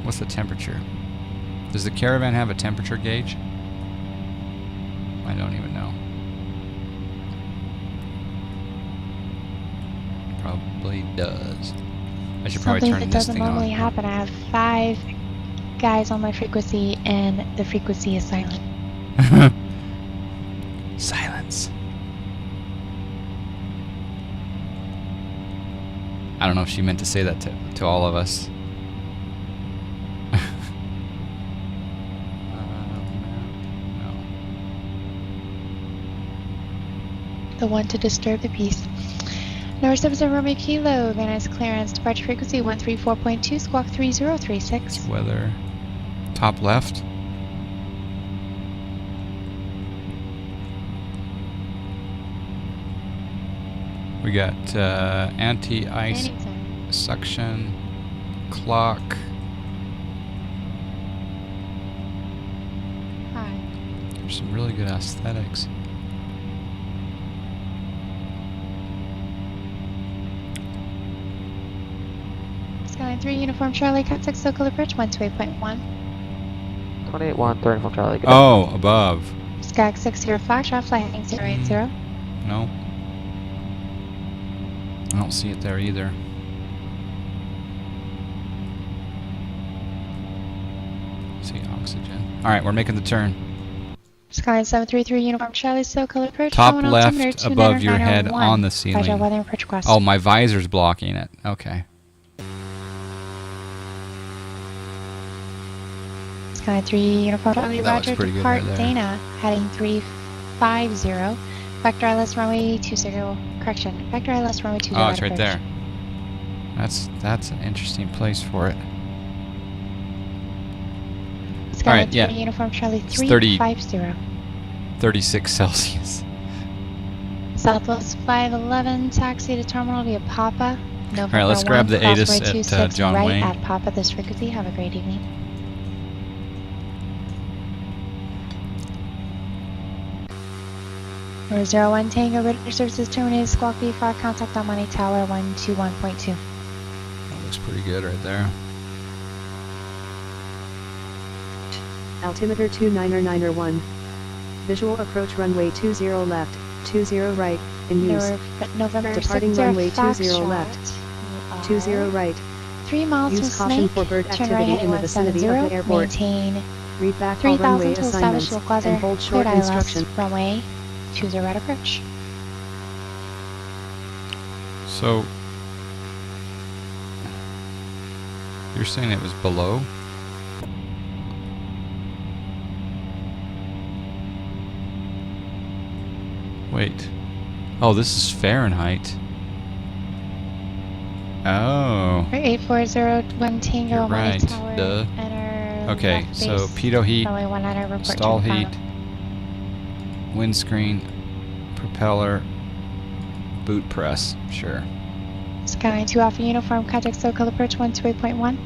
What's the temperature? Does the Caravan have a temperature gauge? I don't even know. Probably does. I should probably Something turn that this doesn't thing normally on. happen. I have 5 guys on my frequency, and the frequency is silent. Silence. I don't know if she meant to say that to all of us. No. The one to disturb the peace. Number 77 Romeo Kilo, Van Nuys clearance, departure frequency 134.2, squawk 3036. Weather. Top left. We got anti-ice Anytime. suction, clock. Hi. There's some really good aesthetics. Skyline 3, Uniform Charlie, contact Socal approach 128.1. 28-1, 30 from Charlie. Good. Oh, above. Skag 60 Foxtrot, flight heading 080. No. I don't see it there either. See oxygen. Alright, we're making the turn. Skyline 733, Uniform Charlie, Socal approach. Top showing left altimeter above your head 29901. on the Fragile ceiling. weather approach request. Oh, my visor's blocking it. Okay. Skyline 3, Uniform Charlie, That looks Roger, pretty good depart right there. Dana, heading 350. Vector ILS runway 20, correction, Vector ILS runway 20. Oh, it's right approach. there. That's an interesting place for it. Skyline Alright, yeah. 3, Uniform Charlie, It's 30. 350. 36 Celsius. Southwest 511, taxi to terminal via Papa. November let's 1, grab the cross ATIS runway at, 26 John right Wayne. at Papa this frequency. Have a great evening. Number 01 Tango, Radar services terminated, squawk V5, contact on Money Tower 121.2. That looks pretty good right there. Altimeter 29901. Visual approach runway 20 left, 20 right, in use. November Departing 60 runway 20 Foxtrot. left, We 20 are right. 3 miles Use from caution Snake. for bird Turn right activity heading in the vicinity of 170. the airport. Maintain Read back all 3000 runway to establish assignments local weather. and hold short Cleared ILS, instruction. runway 20 right approach. So you're saying it was below? Wait. Oh, this is Fahrenheit. Oh. 8401 Tango, You're Money right, Tower. duh. Enter Okay, left so base, pitot heat, runway 19, report stall to heat, final. windscreen, propeller, boot press. Sure. Skyline 2 Alpha Uniform, contact SoCal approach 128.1.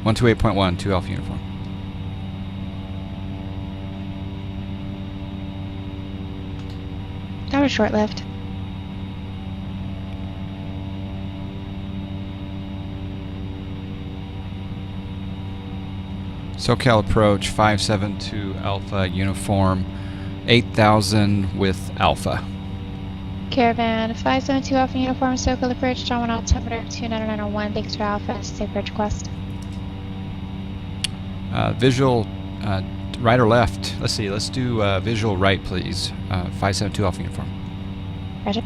128.1, 2 Alpha uniform. That was short-lived. SoCal approach 572 Alpha uniform, 8000 with Alpha. Caravan 572 Alpha Uniform, SoCal approach, John 1 altimeter 29901. Thanks for Alpha, safe approach request. Visual right or left? Let's see. Let's do visual right, please. 572 Alpha uniform. Roger.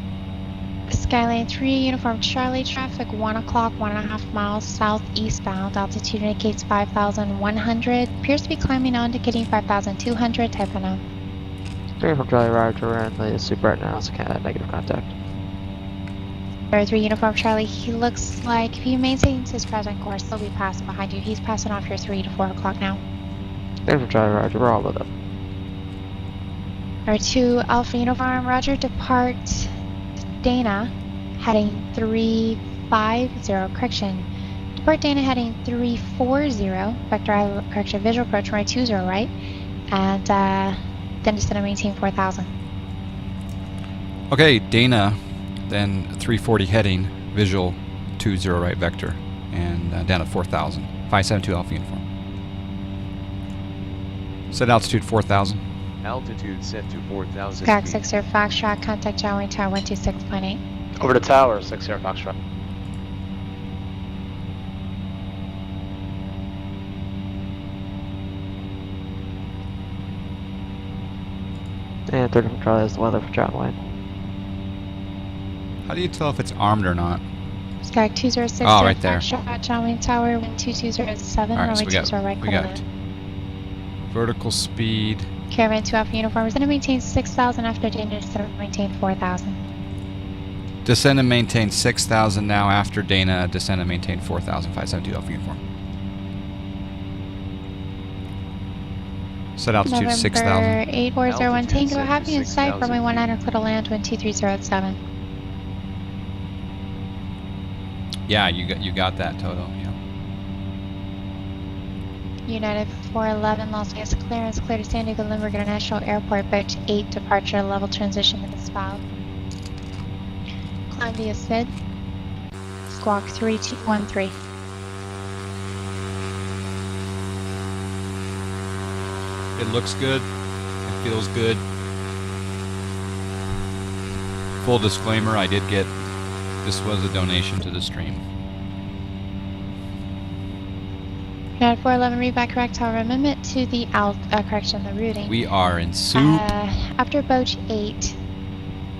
Skyline 3, Uniform Charlie traffic, 1 o'clock, 1.5 miles southeastbound. Altitude indicates 5,100. Appears to be climbing on, indicating 5,200. Type unknown. 3 Uniform Charlie, Roger, we're in the super right now, so negative contact. 3 Uniform Charlie, he looks like if he maintains his present course, he'll be passing behind you. He's passing off your 3 to 4 o'clock now. 3 Uniform Charlie, Roger, we're all lit up. 2 Alpha Uniform, Roger, depart Dana, heading 350, correction. Depart Dana heading 340, vector correction, visual approach runway 20 right, and then just gonna maintain 4,000. Okay, Dana, then 340 heading, visual 20 right vector, and down at 4,000. 572 Alpha Uniform. Set altitude 4,000. Altitude set to 4,000 Skag feet. 60 Foxtrot, contact John Wayne Tower 126.8. Over to tower, 60 Foxtrot. And 3 Uniform Charlie has the weather for John Wayne. How do you tell if it's armed or not? Skag 206 Oh, right there. Foxtrot, John Wayne Tower 12207, All right, runway so we 20 right, got clear to land. vertical speed. Caravan 2 Alpha Uniform is going to maintain 6,000 after danger, so maintain 4,000. Descend and maintain 6,000 now after Dana. Descend and maintain 4,000. 572 Alpha Uniform. Set altitude November 6,000. 8401 Altitude Tango, set to have you in sight, 6,000 runway 19 feet. clear to land, wind 23087. Yeah, you got that, Toto. Yeah. United 411 Las Vegas clearance, clear to San Diego Limburg International Airport, Boat 8 departure level transition to this valve. Climb via SID. Squawk 3213. It looks good. It feels good. Full disclaimer, I did get, this was a donation to the stream. United 411 read back correct, however, amendment to the correction, the routing. We are in soup. After Boat 8,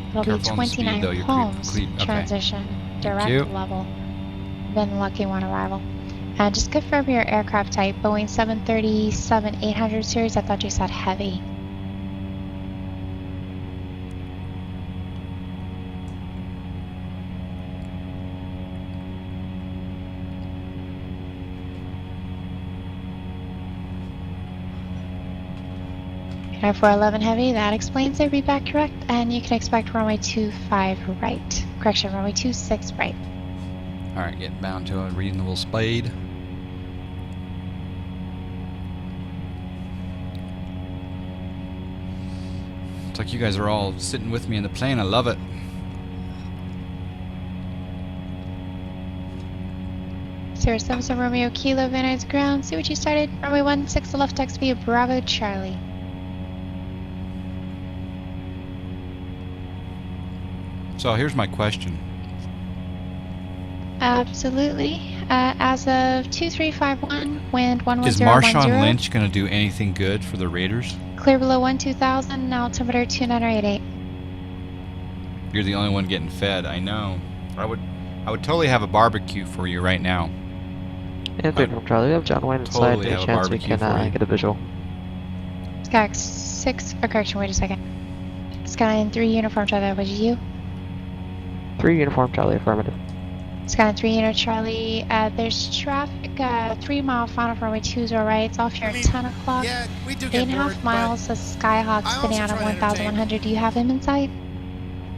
it'll be Careful on the speed, 29 though, you're homes okay. transition, direct you. level, then Lucky 1 arrival. And just confirm your aircraft type, Boeing 737-800 series. I thought you said heavy. Air 411 heavy, that explains it. Read back correct, and you can expect runway 25 right. Correction, runway 26 right. Alright, getting bound to a reasonable speed. It's like you guys are all sitting with me in the plane. I love it. Sierra 77 Romeo Kilo, Van Nuys ground. See what you started. Runway 16 to left X via Bravo Charlie. So here's my question. Absolutely. As of 2351, wind 11010. Is Marshawn Lynch going to do anything good for the Raiders? Clear below 2000, altimeter 2988. You're the only one getting fed. I know. I would totally have a barbecue for you right now. And 3 Uniform Charlie, we have John Wayne inside. Totally have Any a chance we barbecue can for you. get a visual? Sky 6, correction, wait a second. Skyline 3 Uniform Charlie, was it you? 3 Uniform Charlie, affirmative. Skyline 3 Unit Charlie, there's traffic, 3 mile final for runway 20 right. It's off here at 10 o'clock. Yeah, we do get 8.5 bored, miles, a Skyhawk I spinning out also of try to entertain. 1100. Do you have him in sight?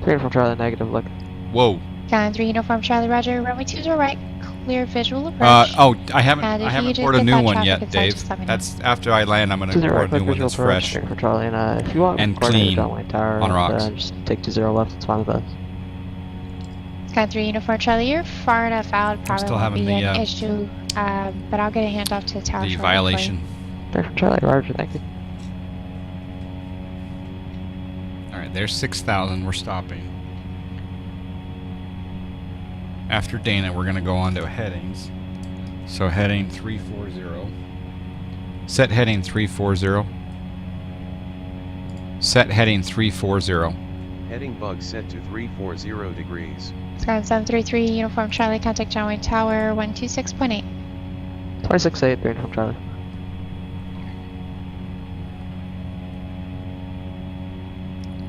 3 Uniform Charlie, negative, look. Whoa. Skyline 3 Uniform Charlie, Roger. Runway 20 right. Clear visual approach. Oh, I And haven't if you just poured a get new that one traffic yet, inside, Dave. just let me know. That's after I land. I'm going to 20 pour right, a quick new one visual that's approach, fresh. 3 Uniform Charlie, and if you want, And coordinate clean John Wayne Tower, on and, rocks. just take 20 left, it's fine with us. Skyline 3 Uniform Charlie, you're far enough out. Probably still won't having be the, an issue, but I'll get a handoff to the tower. The shortly for you. violation. 3 Uniform Charlie, Roger, thank you. Alright, there's 6,000. We're stopping. After Dana, we're going to go on to headings. So heading 340. Set heading 340. Set heading 340. Heading bug set to 340 degrees. Skyline 733, Uniform Charlie, contact John Wayne Tower 126.8. 26.8, 3 Uniform Charlie.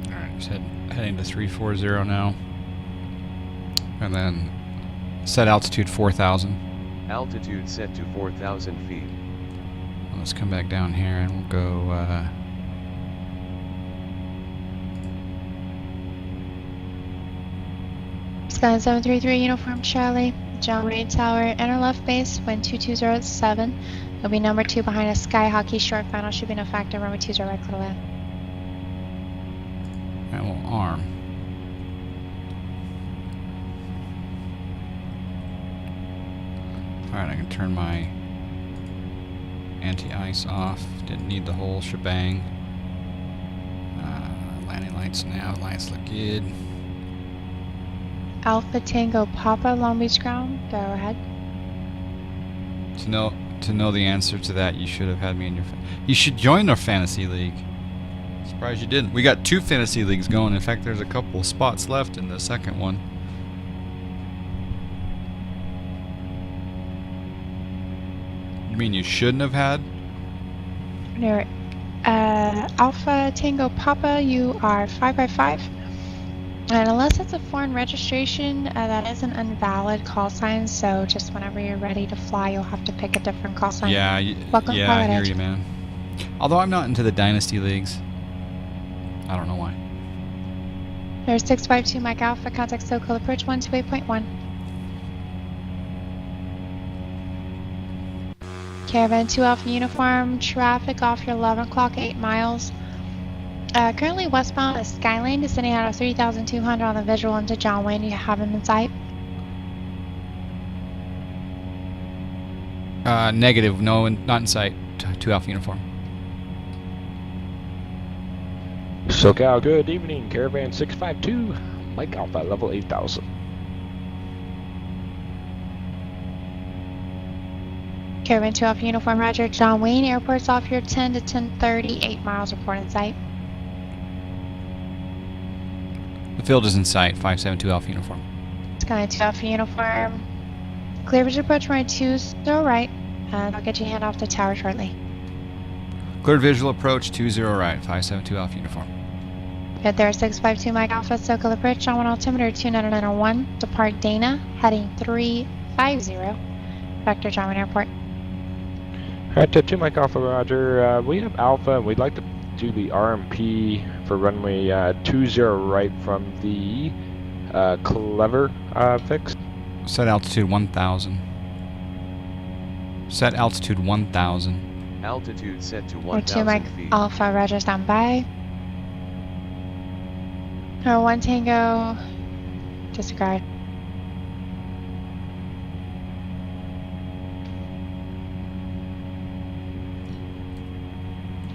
Alright, just heading to 340 now. And then set altitude 4,000. Altitude set to 4,000 feet. Let's come back down here and we'll go Skyline 733, Uniform Charlie, John Wayne Tower, enter left base, wind 220 It'll be number 2 behind a Sky Hockey short final, should be no factor, runway 20 right, clear to land. and we'll arm. Alright, I can turn my anti-ice off. Didn't need the whole shebang. Landing lights now. Lights look good. Alpha Tango Papa, Long Beach ground, go ahead. To know the answer to that, you should have had me in your. You should join our fantasy league. Surprised you didn't. We got 2 fantasy leagues going. In fact, there's a couple spots left in the second one. You mean you shouldn't have had? Near Alpha Tango Papa, you are 5x5. And unless it's a foreign registration, that is an invalid call sign, so just whenever you're ready to fly, you'll have to pick a different call sign. Yeah, Welcome, yeah, I hear Pilotedge. you, man. Although I'm not into the dynasty leagues. I don't know why. There's 652 Mike Alpha, contact SoCal approach 128.1. Caravan 2 Alpha Uniform, traffic off your 11 o'clock, 8 miles. Currently westbound is Skylane, descending out of 3,200 on the visual into John Wayne. You have him in sight. Negative, no, not in sight. 2 Alpha Uniform. SoCal, good evening. Caravan 652, Mike Alpha, level 8,000. Caravan 2 Alpha Uniform, roger. John Wayne, airport's off your 10 to 10:30, 8 miles, report in sight. The field is in sight. 572 Alpha Uniform. Sky 2 Alpha Uniform, clear visual approach runway 20 right, and I'll get you hand off the tower shortly. Cleared visual approach 20 right. 572 Alpha Uniform. Good there, 652 Mike Alpha, SoCal approach, John 1 altimeter 29901, depart Dana, heading 350, vector John Wayne Airport. Alright, 2 Mike Alpha, roger. We have Alpha, and we'd like to do the RMP for runway 20 right from the Clever fix. Set altitude 1,000. Set altitude 1,000. Altitude set to 2 1,000 Mike feet. Alpha, roger, stand by. 1 Tango, disregard.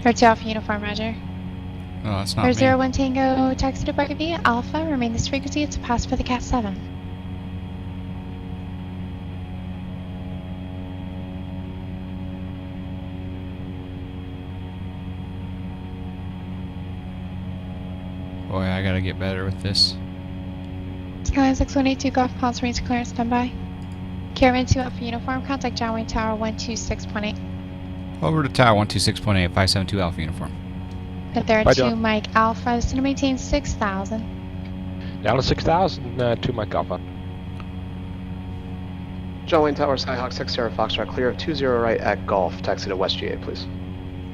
Or 2 Alpha Uniform, roger. Oh, that's not me. 01 Tango, taxi to Bucket via Alpha, remain this frequency, it's a pass for the Cat 7. Boy, I gotta get better with this. Skyline 6182 Golf Palms Marines clearance, standby. Caravan 2 Alpha Uniform, contact John Wayne Tower 126.8. Over to tower 126.8. 572 Alpha Uniform. If there are Bye, 2 John. Mike Alpha, it's going to maintain 6,000. Down to 6,000, 2 Mike Alpha. John Wayne Tower, Skyhawk 60 Foxtrot, clear of 20 right at Golf, taxi to West GA, please.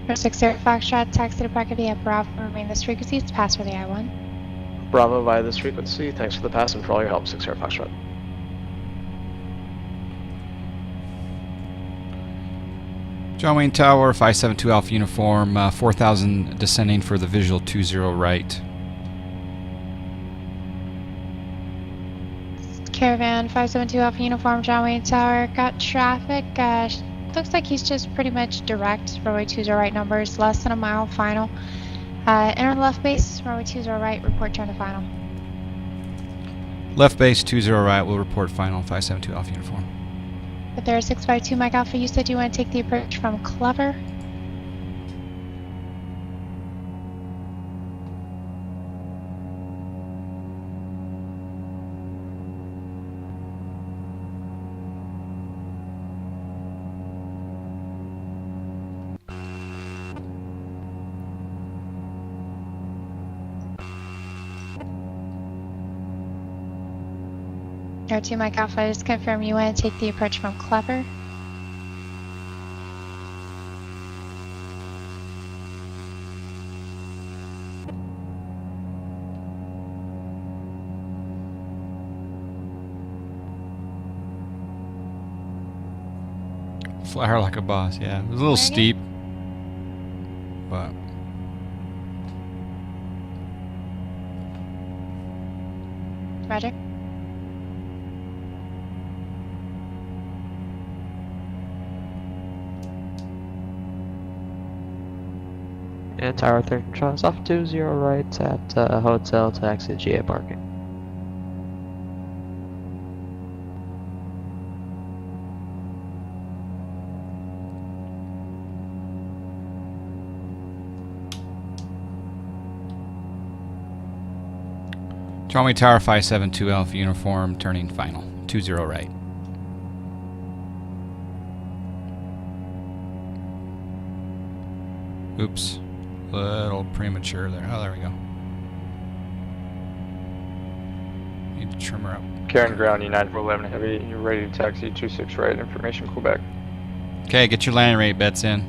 For 60 Foxtrot, taxi to Bucket via Bravo, remain this frequency, it's a pass for the I-1. Bravo via this frequency, thanks for the pass and for all your help, 60 Foxtrot. John Wayne Tower 572 Alpha Uniform. 4,000 descending for the visual 20 right. Caravan 572 Alpha Uniform, John Wayne Tower, got traffic. Looks like he's just pretty much direct, runway 20 right numbers, less than a mile final. Enter left base, runway 20 right, report turn to final. Left base 20 right. Will report final. 572 Alpha Uniform. But there are 652 Mike Alpha, you said you want to take the approach from Clever. Air 2 Mike Alpha, just confirm you want to take the approach from Clever. Fly like a boss, yeah. It was a little steep, but Roger. And Tower 3 control is off 20 right at Hotel Taxi GA parking. Charlie Tower 572 Alpha Uniform, turning final. 20 right. Oops. Little premature there. Oh, there we go. Need to trim her up. Karen Ground, United 411 Heavy, you're ready to taxi 26 right, information Quebec. Okay, get your landing rate bets in.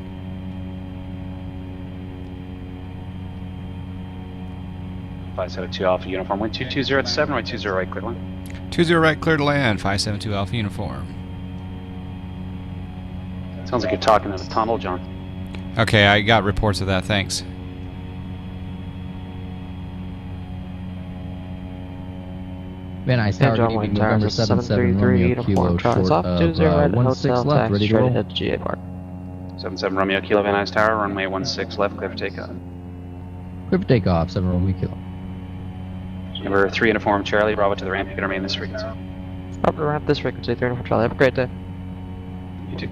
(572 Alpha Uniform, wind 220 at 7 right, 20 right, clear line. 20 right, clear to land. 572 Alpha Uniform. Sounds like you're talking in a tunnel, John. Okay, I got reports of that. Thanks. Van Nuys Tower, John good evening, Tower November 77 Romeo Kilo, short off of 20 right at 16 Hotel left, ready Taxi to roll. ahead to GA park. 77 Romeo Kilo, Van Nuys Tower, runway 16 left, clear for takeoff. Clear for takeoff, 7 Romeo Kilo. Number 3 uniform Charlie, Bravo to the ramp, you can remain this frequency. Up around this frequency, 3 for Charlie. Have a great day. You too.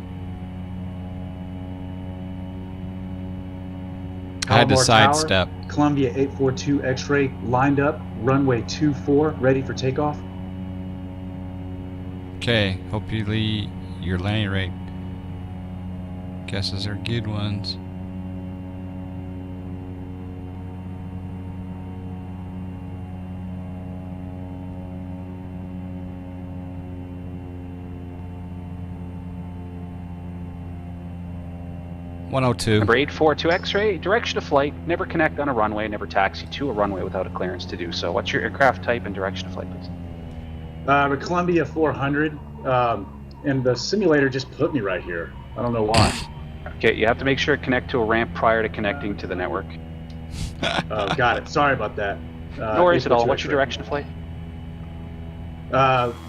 I had to Tower, sidestep. Columbia 842 X-ray lined up, runway 24, ready for takeoff. Okay, hopefully your landing rate guesses are good ones. (102). Number 842 X-ray, direction of flight, never connect on a runway, never taxi to a runway without a clearance to do so. What's your aircraft type and direction of flight, please? Columbia 400, and the simulator just put me right here. I don't know why. Okay, you have to make sure to connect to a ramp prior to connecting to the network. Got it. Sorry about that. No worries at all. 842 What's your X-ray. direction of flight?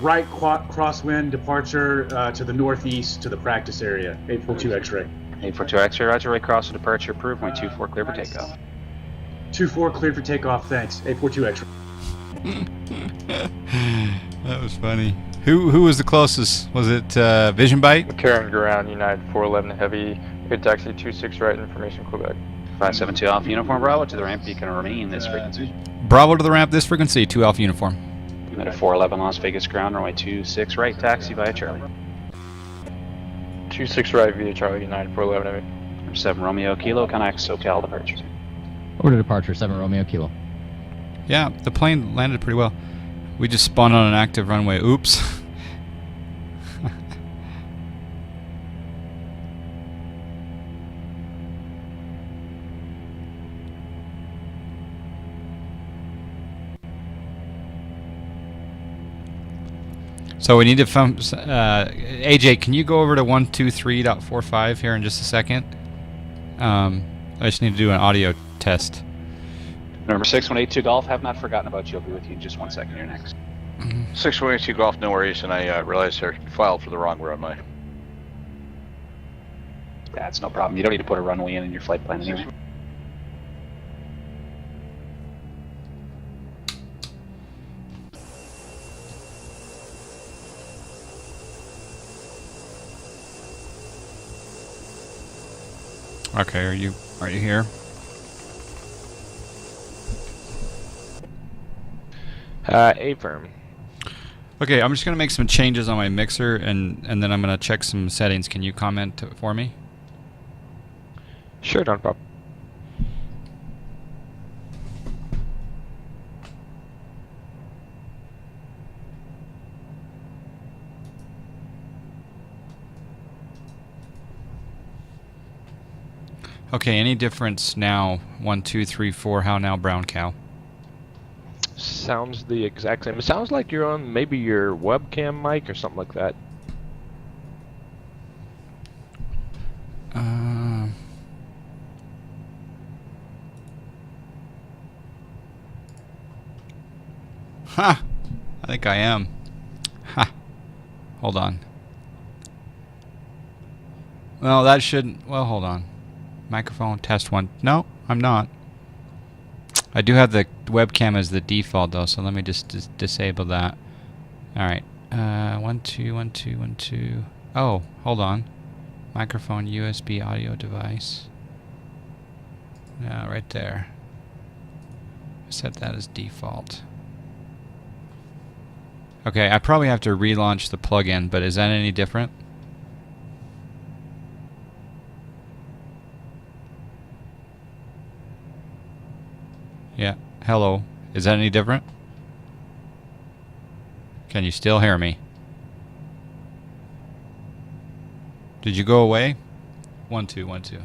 Right crosswind departure to the northeast to the practice area. 842 X-ray. 842 X-ray, roger, right cross to departure approved, point 24 clear for takeoff. 24 cleared for takeoff. Thanks. 842 X-ray. That was funny. Who was the closest? Was it Vision Bite? Karen Ground, United 411 Heavy, good taxi 26 right, information Quebec. 572 Alpha Uniform Bravo to the ramp, you can remain this frequency. Bravo to the ramp, this frequency, 2 Alpha Uniform. United 411 Las Vegas ground, runway 26 right, taxi via Charlie. 26 right via Charlie, United 411 Heavy. Number 7 Romeo Kilo, connect SoCal departure. Order departure, 7 Romeo Kilo. Yeah, the plane landed pretty well. We just spun on an active runway. Oops. So we need to AJ, can you go over to 123.45 here in just a second? I just need to do an audio test. Number 6182 Golf, have not forgotten about you. I'll be with you in just 1 second. You're next. 6182 Golf, no worries, and I realized I filed for the wrong runway. That's no problem. You don't need to put a runway in your flight plan anyway. Okay, are you here? A-firm. Okay, I'm just gonna make some changes on my mixer and then I'm gonna check some settings. Can you comment for me? Sure, no problem. Okay, any difference now? 1, 2, 3, 4. How now, brown cow? Sounds the exact same. It sounds like you're on maybe your webcam mic or something like that. Ha! I think I am. Ha! Hold on. Well, that shouldn't... Well, hold on. Microphone, test 1. No, I'm not. I do have the webcam as the default, though, so let me just disable that. Alright. 1, 2, 1, 2, 1, 2. Oh, hold on. Microphone, USB audio device. Yeah, right there. Set that as default. Okay, I probably have to relaunch the plugin, but is that any different? Yeah. Hello. Is that any different? Can you still hear me? Did you go away? 1, 2, 1, 2.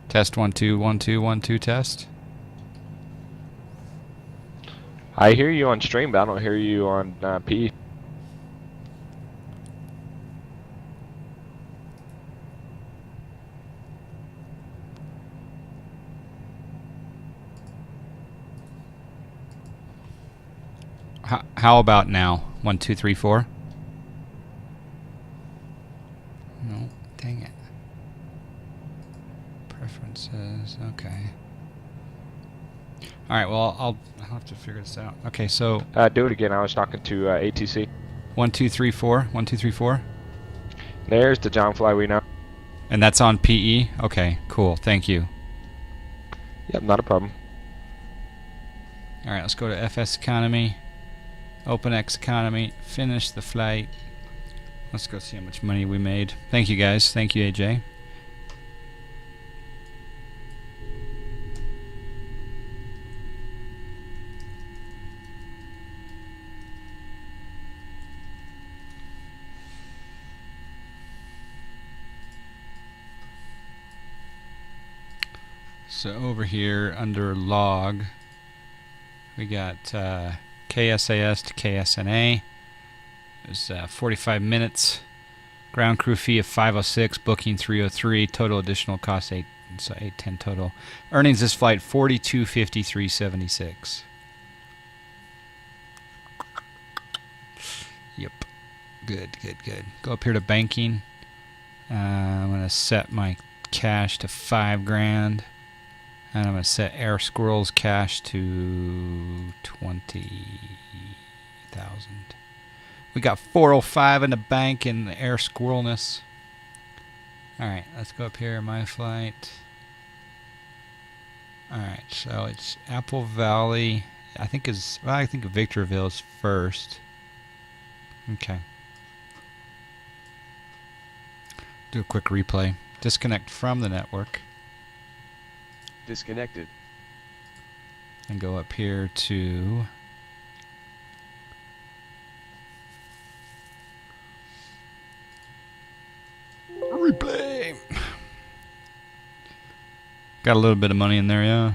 Test 1, 2, 1, 2, 1, 2, test. I hear you on stream, but I don't hear you on P. How about now? 1, 2, 3, 4. No, dang it. Preferences. Okay. All right. Well, I'll have to figure this out. Okay. So. Do it again. I was talking to ATC. 1, 2, 3, 4. 1, 2, 3, 4. There's the John Fly we know. And that's on PE. Okay. Cool. Thank you. Yep. Not a problem. All right. Let's go to FSEconomy. OpenX Economy. Finish the flight. Let's go see how much money we made. Thank you, guys. Thank you, AJ. So over here under log, we got KSAS to KSNA. It was 45 minutes. Ground crew fee of 506, booking 303, total additional cost 810 total. Earnings this flight 4253.76. Yep. Good. Go up here to banking. I'm gonna set my cash to $5,000. And I'm going to set Air Squirrel's cash to 20,000. We got 405 in the bank in the Air Squirrelness. Alright, let's go up here. My flight. Alright, so it's Apple Valley. I think Victorville is first. Okay. Do a quick replay. Disconnect from the network. Disconnected. And go up here to replay. Got a little bit of money in there, yeah.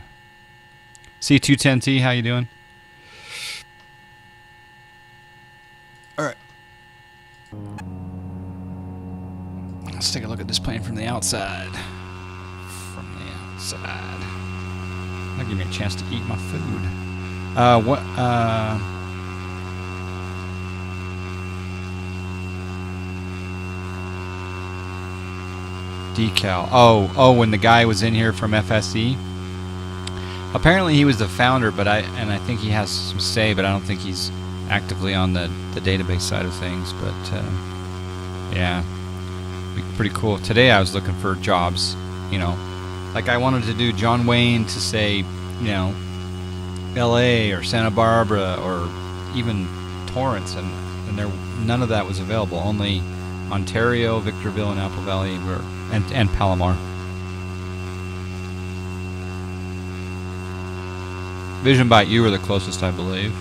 C210T, how you doing? All right. Let's take a look at this plane from the outside. That'll give me a chance to eat my food. Decal. Oh, when the guy was in here from FSE. Apparently he was the founder, but I think he has some say, but I don't think he's actively on the database side of things. But yeah, be pretty cool. Today I was looking for jobs, you know. Like I wanted to do John Wayne to say, you know, LA or Santa Barbara or even Torrance, and none of that was available. Only Ontario, Victorville, and Apple Valley and Palomar. Vision Byte, you were the closest, I believe.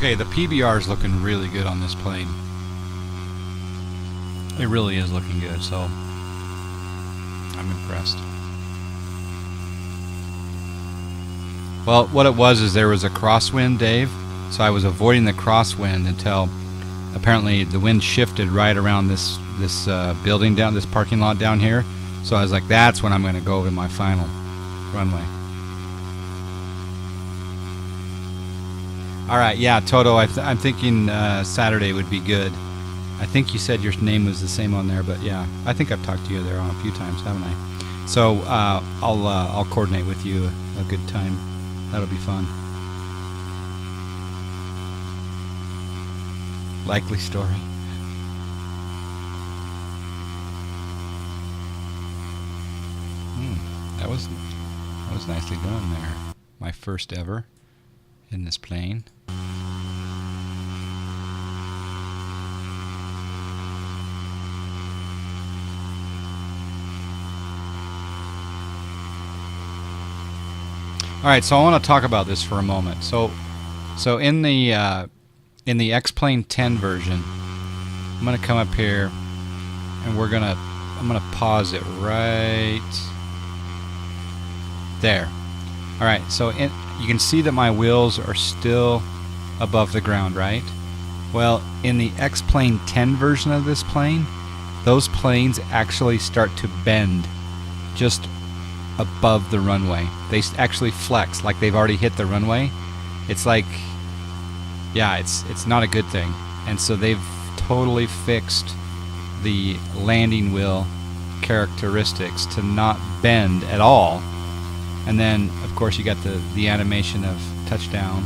Okay, the PBR is looking really good on this plane. It really is looking good, so I'm impressed. Well, what it was is there was a crosswind, Dave, so I was avoiding the crosswind until apparently the wind shifted right around this building down, this parking lot down here. So I was like, that's when I'm going to go to my final runway. All right, yeah, Toto, I'm thinking Saturday would be good. I think you said your name was the same on there, but yeah, I think I've talked to you there on a few times, haven't I? So I'll coordinate with you a good time. That'll be fun. Likely story. That was nicely done there. My first ever in this plane. All right, so I want to talk about this for a moment. So in the X-Plane 10 version, I'm gonna come up here, and I'm gonna pause it right there. All right, so you can see that my wheels are still above the ground, right? Well, in the X-Plane 10 version of this plane, those planes actually start to bend just above the runway. They actually flex like they've already hit the runway. It's like, yeah, it's not a good thing. And so they've totally fixed the landing wheel characteristics to not bend at all. And then, of course, you got the animation of touchdown.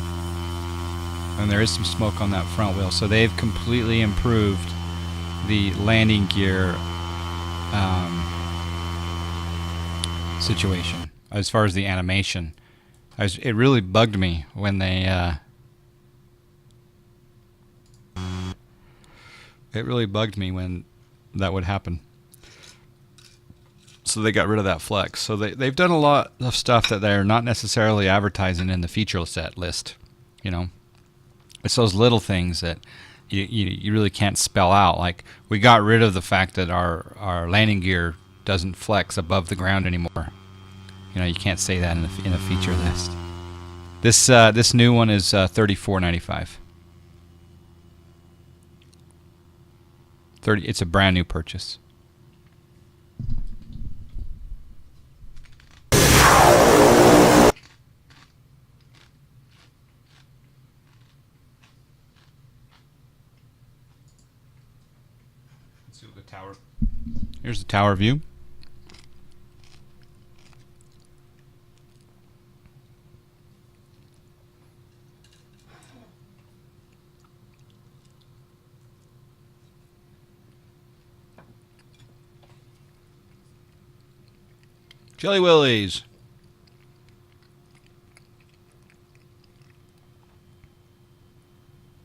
And there is some smoke on that front wheel. So they've completely improved the landing gear situation as far as the animation. It really bugged me when they it really bugged me when that would happen. So they got rid of that flex. So they've done a lot of stuff that they're not necessarily advertising in the feature set list. You know, it's those little things that you really can't spell out. Like, we got rid of the fact that our landing gear doesn't flex above the ground anymore. You know, you can't say that in a feature list. This new one is $34.95. It's a brand new purchase. Let's see the tower. Here's the tower view. Jelly Willies.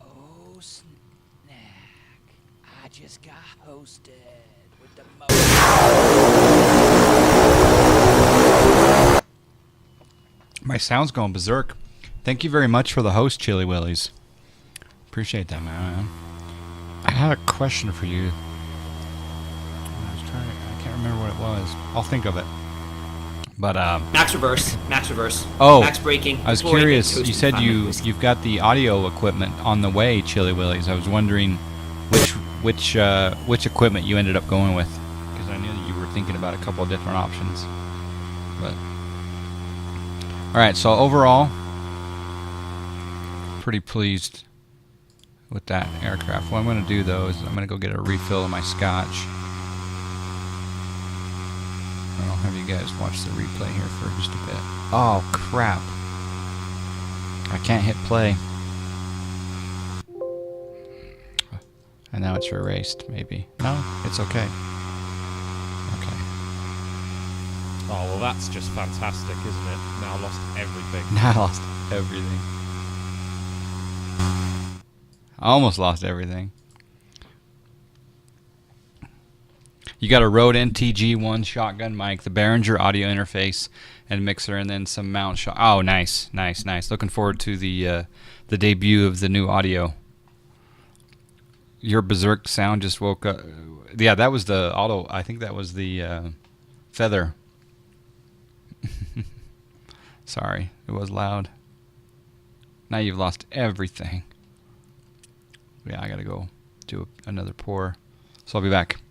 Oh, snack. I just got hosted with the My sound's going berserk. Thank you very much for the host, Chili Willies. Appreciate that, man. I had a question for you. I can't remember what it was. I'll think of it. But max reverse. Oh, max braking. I was curious. You said you've got the audio equipment on the way, Chili Willies. I was wondering which equipment you ended up going with, because I knew that you were thinking about a couple of different options. But all right, so overall, pretty pleased with that aircraft. What I'm going to do though is I'm going to go get a refill of my scotch. I'll have you guys watch the replay here for just a bit. Oh, crap. I can't hit play. And now it's erased, maybe. No, it's okay. Okay. Oh, well, that's just fantastic, isn't it? Now I lost everything. Now I lost everything. I almost lost everything. You got a Rode NTG1 shotgun mic, the Behringer audio interface and mixer, and then some mount shot. Oh, nice. Looking forward to the debut of the new audio. Your Berserk sound just woke up. Yeah, that was the auto. I think that was the Feather. Sorry, it was loud. Now you've lost everything. Yeah, I gotta go do another pour. So I'll be back.